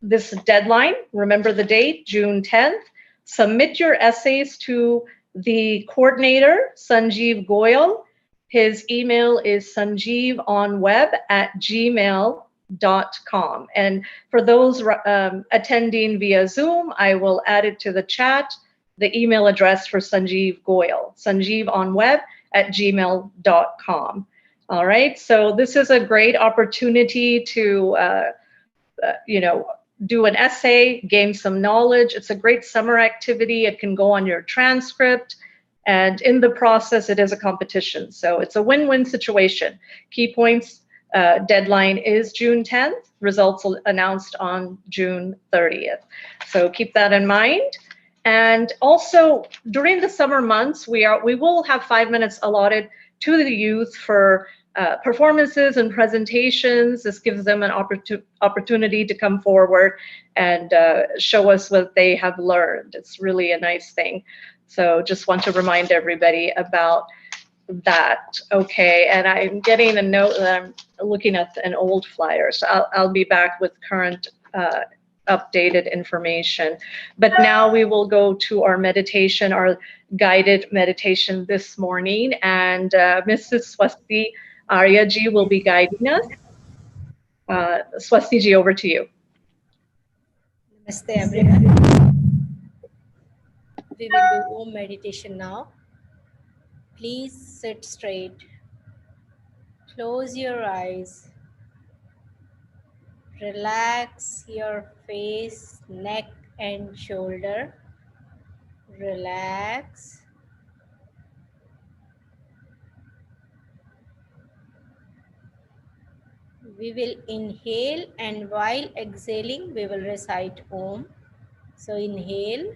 this deadline, remember the date, June 10th. Submit your essays to the coordinator, Sanjeev Goyal. His email is sanjeevonweb@gmail.com. And for those attending via Zoom, I will add it to the chat, the email address for Sanjeev Goyal, sanjeevonweb@gmail.com. All right, so this is a great opportunity to, do an essay, gain some knowledge. It's a great summer activity. It can go on your transcript. And in the process, it is a competition. So it's a win-win situation. Key points deadline is June 10th. Results announced on June 30th. So keep that in mind. And also during the summer months, we will have 5 minutes allotted to the youth for performances and presentations. This gives them an opportunity to come forward and show us what they have learned. It's really a nice thing. So just want to remind everybody about that. Okay, and I'm getting a note that I'm looking at an old flyer, so I'll be back with current updated information. But now we will go to our meditation, our guided meditation this morning, and Mrs. Swasti Aryaji will be guiding us. Swasti ji, over to you. Namaste everyone. We will do Om meditation now. Please sit straight. Close your eyes. Relax your face, neck and shoulder. Relax. We will inhale, and while exhaling, we will recite Om. So inhale.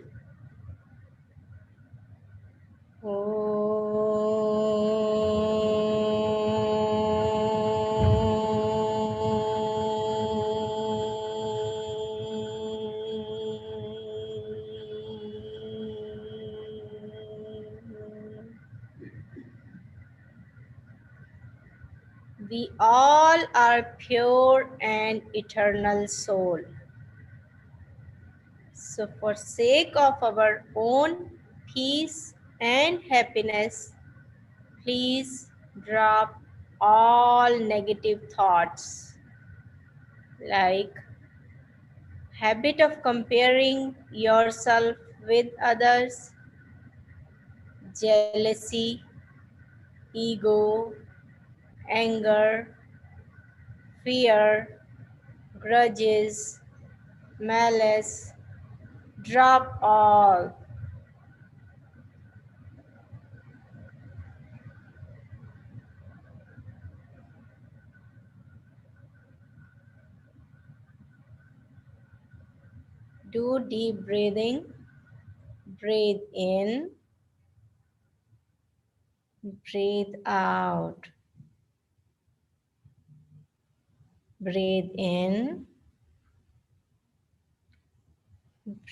We all are pure and eternal soul. So for sake of our own peace and happiness, please drop all negative thoughts like habit of comparing yourself with others, jealousy, ego, anger, fear, grudges, malice. Drop all. Do deep breathing. Breathe in. Breathe out. Breathe in.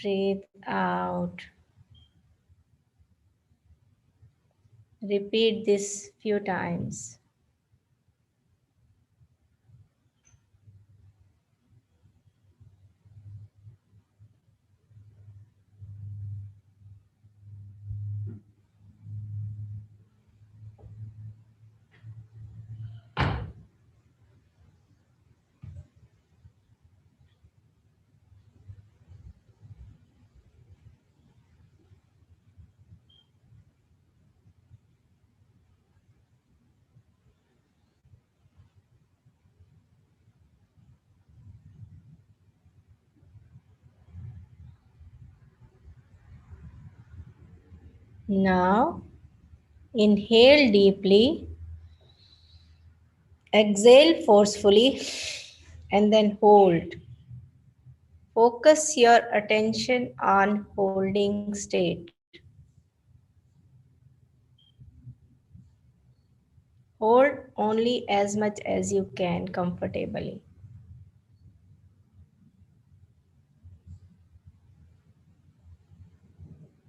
Breathe out. Repeat this few times. Now, inhale deeply, exhale forcefully, and then hold. Focus your attention on holding state. Hold only as much as you can comfortably.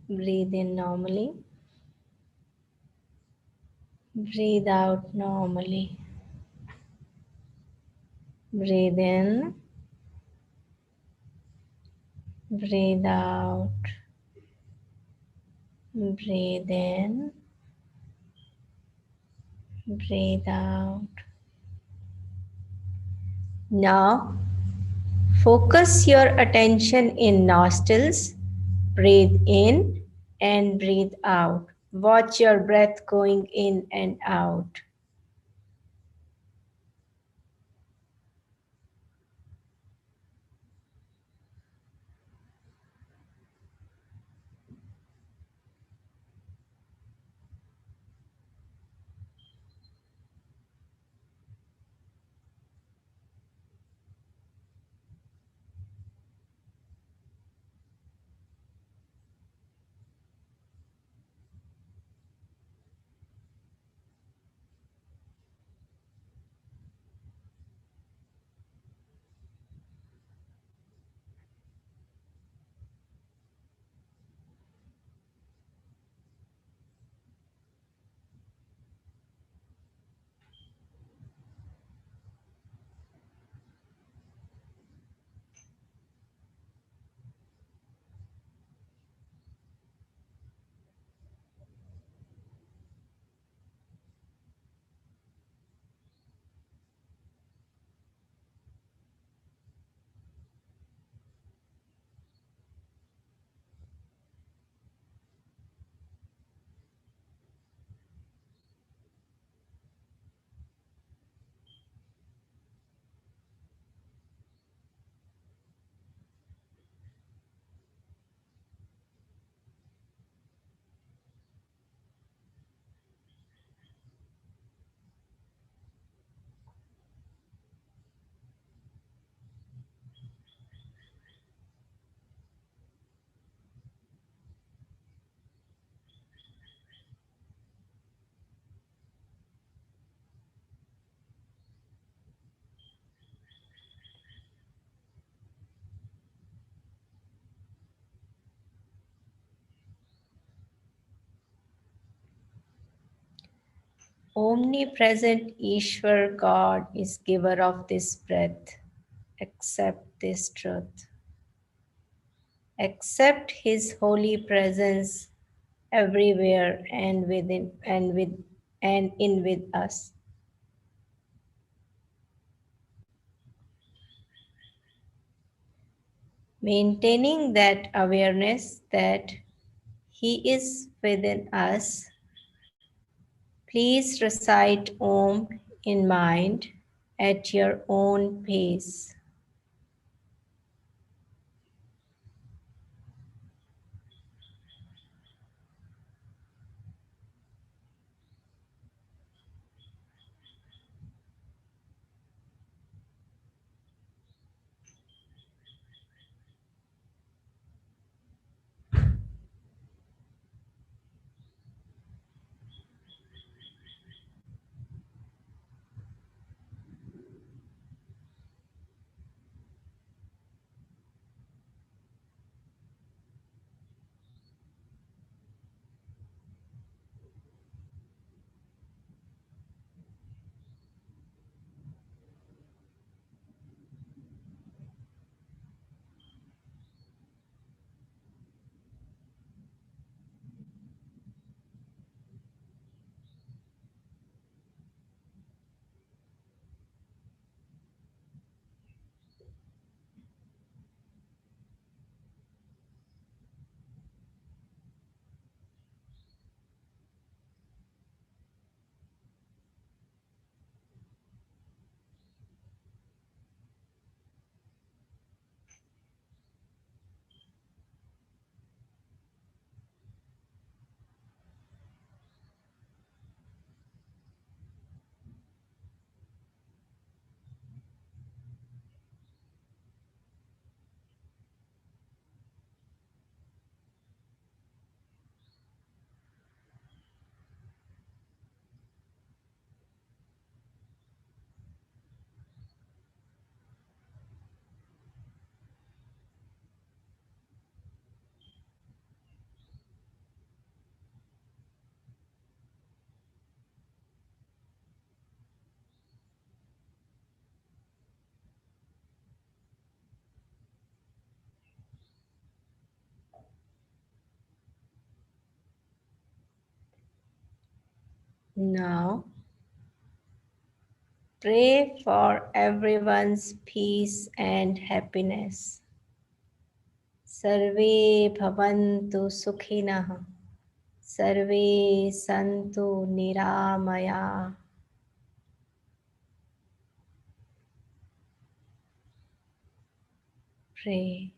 Breathe in normally. Breathe out normally. Breathe in. Breathe out. Breathe in. Breathe out. Now, focus your attention in nostrils. Breathe in and breathe out. Watch your breath going in and out. Omnipresent Ishwar God is giver of this breath. Accept this truth. Accept His holy presence everywhere and within and in with us. Maintaining that awareness that He is within us, please recite Om in mind at your own pace. Now, pray for everyone's peace and happiness. Sarve bhavantu sukhinah. Sarve santu niramaya. Pray.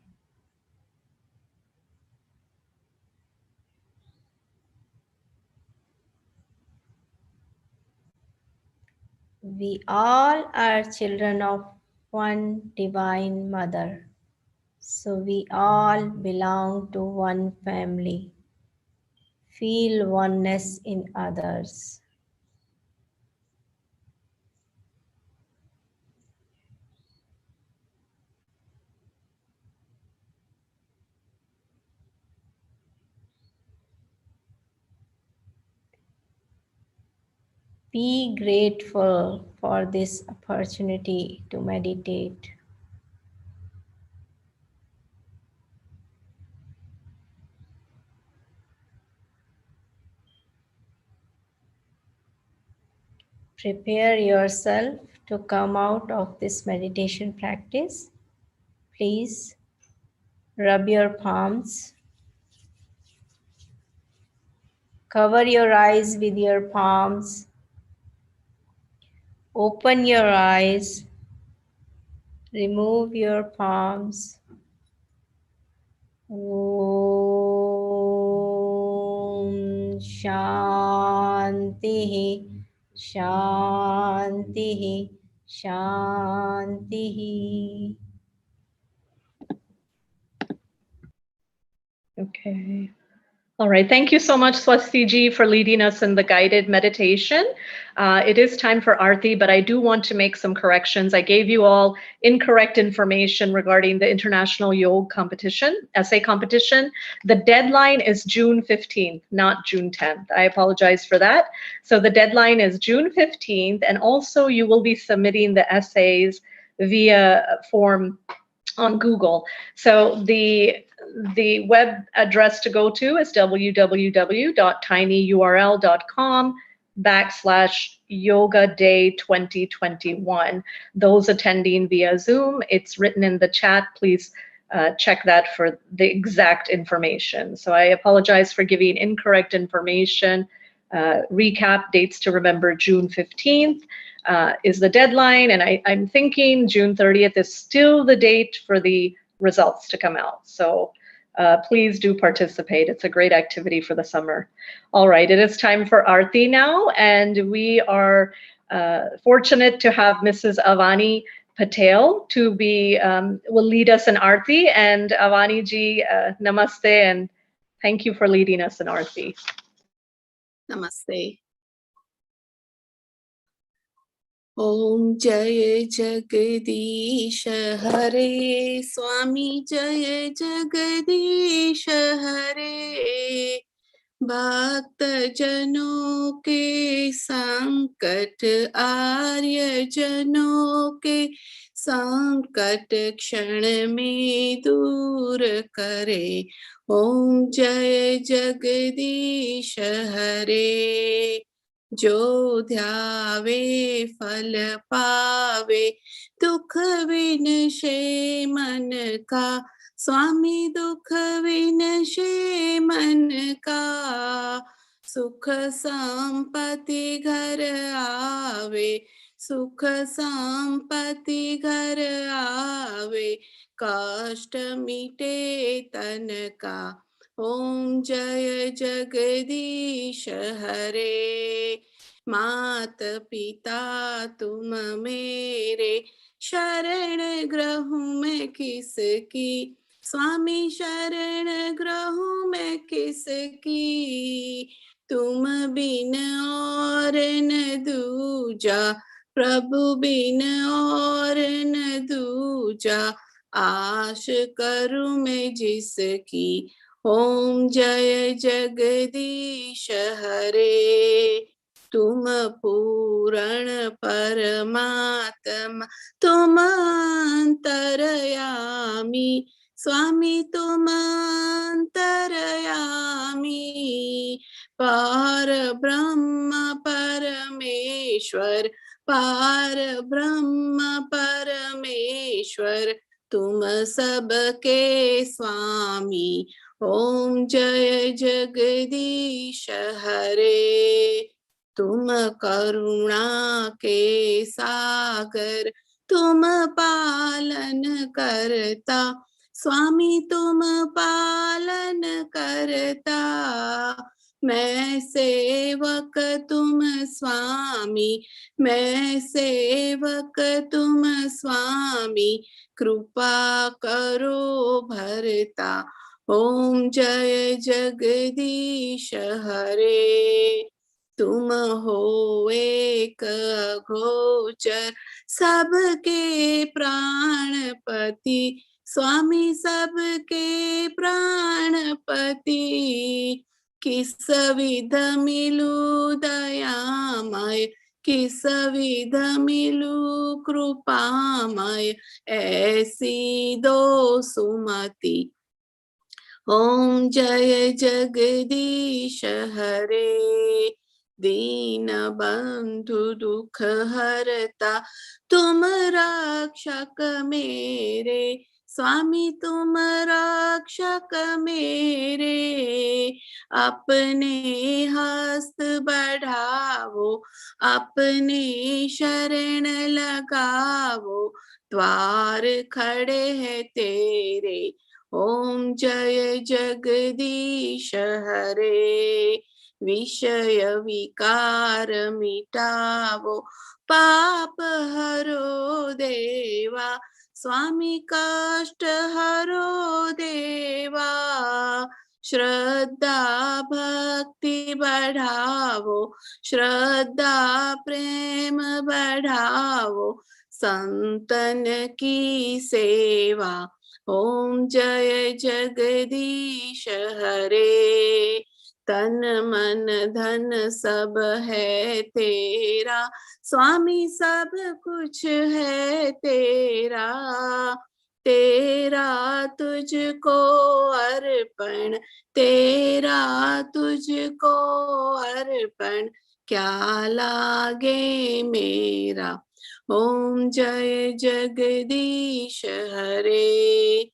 We all are children of one divine mother. So we all belong to one family. Feel oneness in others. Be grateful for this opportunity to meditate. Prepare yourself to come out of this meditation practice. Please rub your palms. Cover your eyes with your palms. Open your eyes. Remove your palms. Om Shanti Shanti Shanti. Okay. All right. Thank you so much, Swastiji, for leading us in the guided meditation. It is time for Aarti, but I do want to make some corrections. I gave you all incorrect information regarding the International Yolk competition, essay competition. The deadline is June 15th, not June 10th. I apologize for that. So the deadline is June 15th, and also you will be submitting the essays via form on Google. So the web address to go to is www.tinyurl.com/yoga day 2021. Those attending via Zoom, it's written in the chat. Please check that for the exact information. So I apologize for giving incorrect information. Recap dates to remember: June 15th. Is the deadline, and I'm thinking June 30th is still the date for the results to come out. So please do participate. It's a great activity for the summer. All right, it is time for Aarti now, and we are fortunate to have Mrs. Avani Patel to be, will lead us in Aarti. And Avani ji, namaste, and thank you for leading us in Aarti. Namaste. Om Jai Jagadish Hare Swami Jai Jagadish Hare भक्त जनों के संकट आर्य जनों के संकट क्षण में दूर करे ओम जय जगदीश हरे जो ध्यावे फल पावे दुख विनशे मन का स्वामी दुख विनशे मन का सुख संपत्ति घर आवे सुख संपत्ति घर आवे कष्ट मिटे तन का ओम जय जगदीश हरे मात पिता तुम मेरे शरण ग्रहूं मैं किसकी स्वामी शरण ग्रहूं मैं किसकी तुम बिन और न दूजा प्रभु बिन और न दूजा आश करूं मैं जिसकी ओम जय जगदीश हरे तुम पूर्ण परमात्मा तुम अंतरयामी स्वामी तुम अंतरयामी पार ब्रह्म परमेश्वर पार ब्रह्म परमेश्वर तुम सबके स्वामी ओम जय जगदीश हरे तुम करुणा के सागर तुम पालन करता स्वामी तुम पालन करता मैं सेवक तुम स्वामी मैं सेवक तुम स्वामी कृपा करो भरता ओम जय जगदीश हरे तुम हो एक गोचर सबके प्राणपति स्वामी सबके प्राणपति किस विध मिलू दयामय किस विध मिलू कृपामय ऐसी दो सुमति ओम जय जगदीश हरे दीन बंधु दुख हरता तुम रक्षक मेरे स्वामी तुम रक्षक मेरे अपने हस्त बढ़ावो अपने शरण लगावो द्वार खड़े हैं तेरे ओम जय जगदीश हरे विषय विकार मिटावो पाप हरो देवा स्वामी कष्ट हरो देवा श्रद्धा भक्ति बढ़ावो, श्रद्धा प्रेम बढ़ावो, संतन की सेवा। ओम जय जगदीश हरे, तन मन धन सब है तेरा, स्वामी सब कुछ है तेरा, तेरा तुझको अर्पण, तेरा तुझको अर्पण, क्या लागे मेरा। ओम जय जगदीश हरे,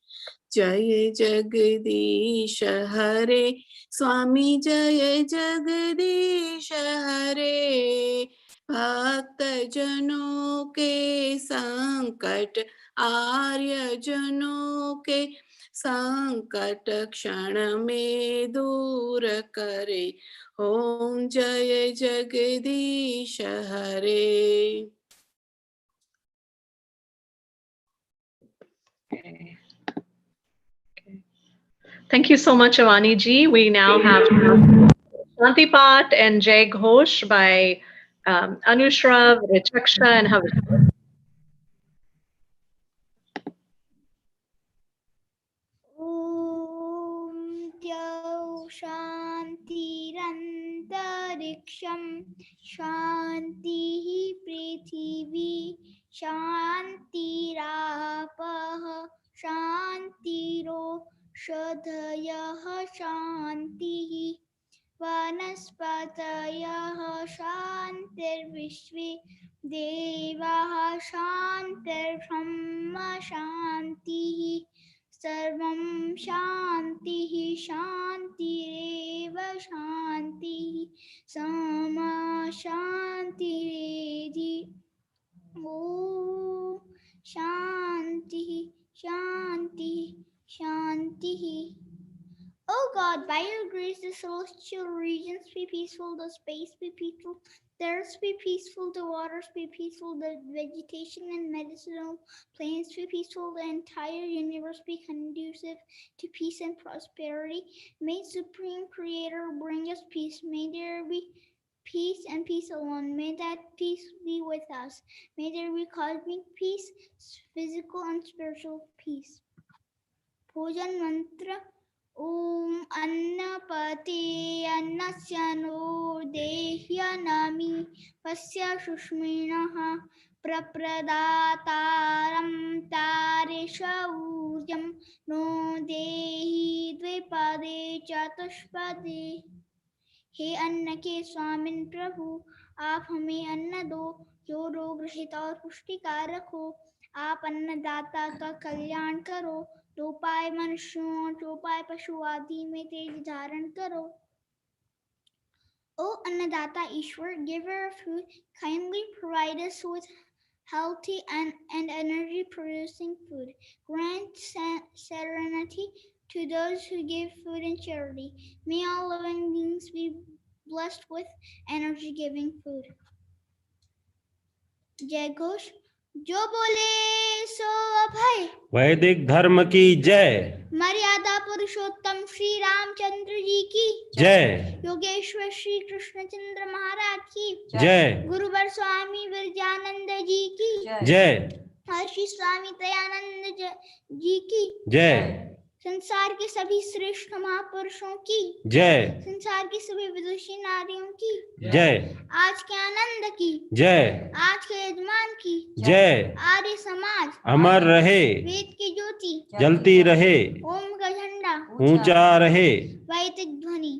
जय जगदीश हरे, स्वामी जय जगदीश हरे। भक्त जनों के संकट, आर्य जनों के संकट क्षण में दूर करे। ओम जय जगदीश हरे। Thank you so much, Avani ji. We now have Shantipat and Jay Ghosh by Anushrav, Richaksha, and Havish. Om Tyau Shantirantariksam Shantihi Prithivi Shantirapah Shantiro Shadhayah Shantihi Vanaspatayah Shantirvishve Devah Shantirbrahma Shantihi सर्वं शान्तिः शान्तिरेव शान्तिः सामा शान्तिरेधि ॐ शान्तिः शान्तिः शान्तिः. O God, by your grace, the celestial regions be peaceful, the space be peaceful, the earth be peaceful, the waters be peaceful, the vegetation and medicinal plants be peaceful, the entire universe be conducive to peace and prosperity. May Supreme Creator bring us peace. May there be peace and peace alone. May that peace be with us. May there be cosmic peace, physical and spiritual peace. Pujan Mantra. Om Annapati Annasya no Dehyanami Vasya Shushminaha Prapradataram Tarisha Ujam No Dehi Dvipade Chatushpade. हे अन्न के स्वामिन प्रभु, आप हमें अन्न दो जो रोग रहित और पुष्टिकारक हो। आप अन्नदाता का कल्याण करो, चौपाई मनुष्यों और चौपाई पशु आदि में तेज धारण करो। O Annadatta Ishwar, giver of food, kindly provide us with healthy and energy producing food. Grant serenity to those who give food in charity. May all living beings be blessed with energy giving food. जय घोष। जो बोले सो अभय, वैदिक धर्म की जय। मर्यादा पुरुषोत्तम श्री रामचंद्र जी की जय। योगेश्वर श्री कृष्णचंद्र महाराज की जय। गुरुवर स्वामी विरजानंद जी की जय। श्री स्वामी दयानंद जी की जय। संसार के सभी श्रेष्ठ महापुरुषों की जय। संसार की सभी विदुषी नारियों की जय। आज के आनंद की जय। आज के यजमान की जय। आर्य समाज अमर रहे, वेद की ज्योति जलती रहे, ओम का झंडा ऊंचा रहे। वैदिक ध्वनि।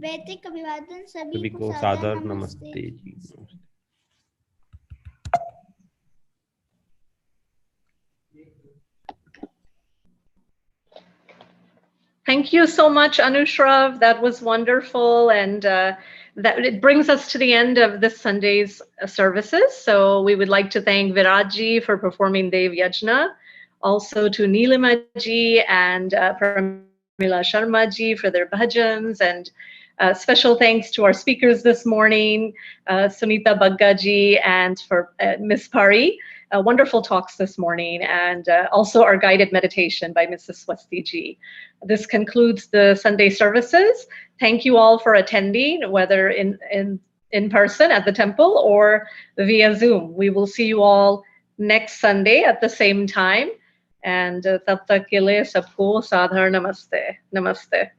वैदिक अभिवादन सभी को सादर नमस्ते जी। Thank you so much, Anushrav. That was wonderful. And that it brings us to the end of this Sunday's services. So we would like to thank Virajji for performing Dev Yajna, also to Neelima ji and Pramila Sharma ji for their bhajans, and Special thanks to our speakers this morning, Sunita Baggaji and for Ms. Pari. Wonderful talks this morning, and also our guided meditation by Mrs. Swasti ji. This concludes the Sunday services. Thank you all for attending, whether in person at the temple or via Zoom. We will see you all next Sunday at the same time. And tab tak ke liye sabko sadhar namaste. Namaste.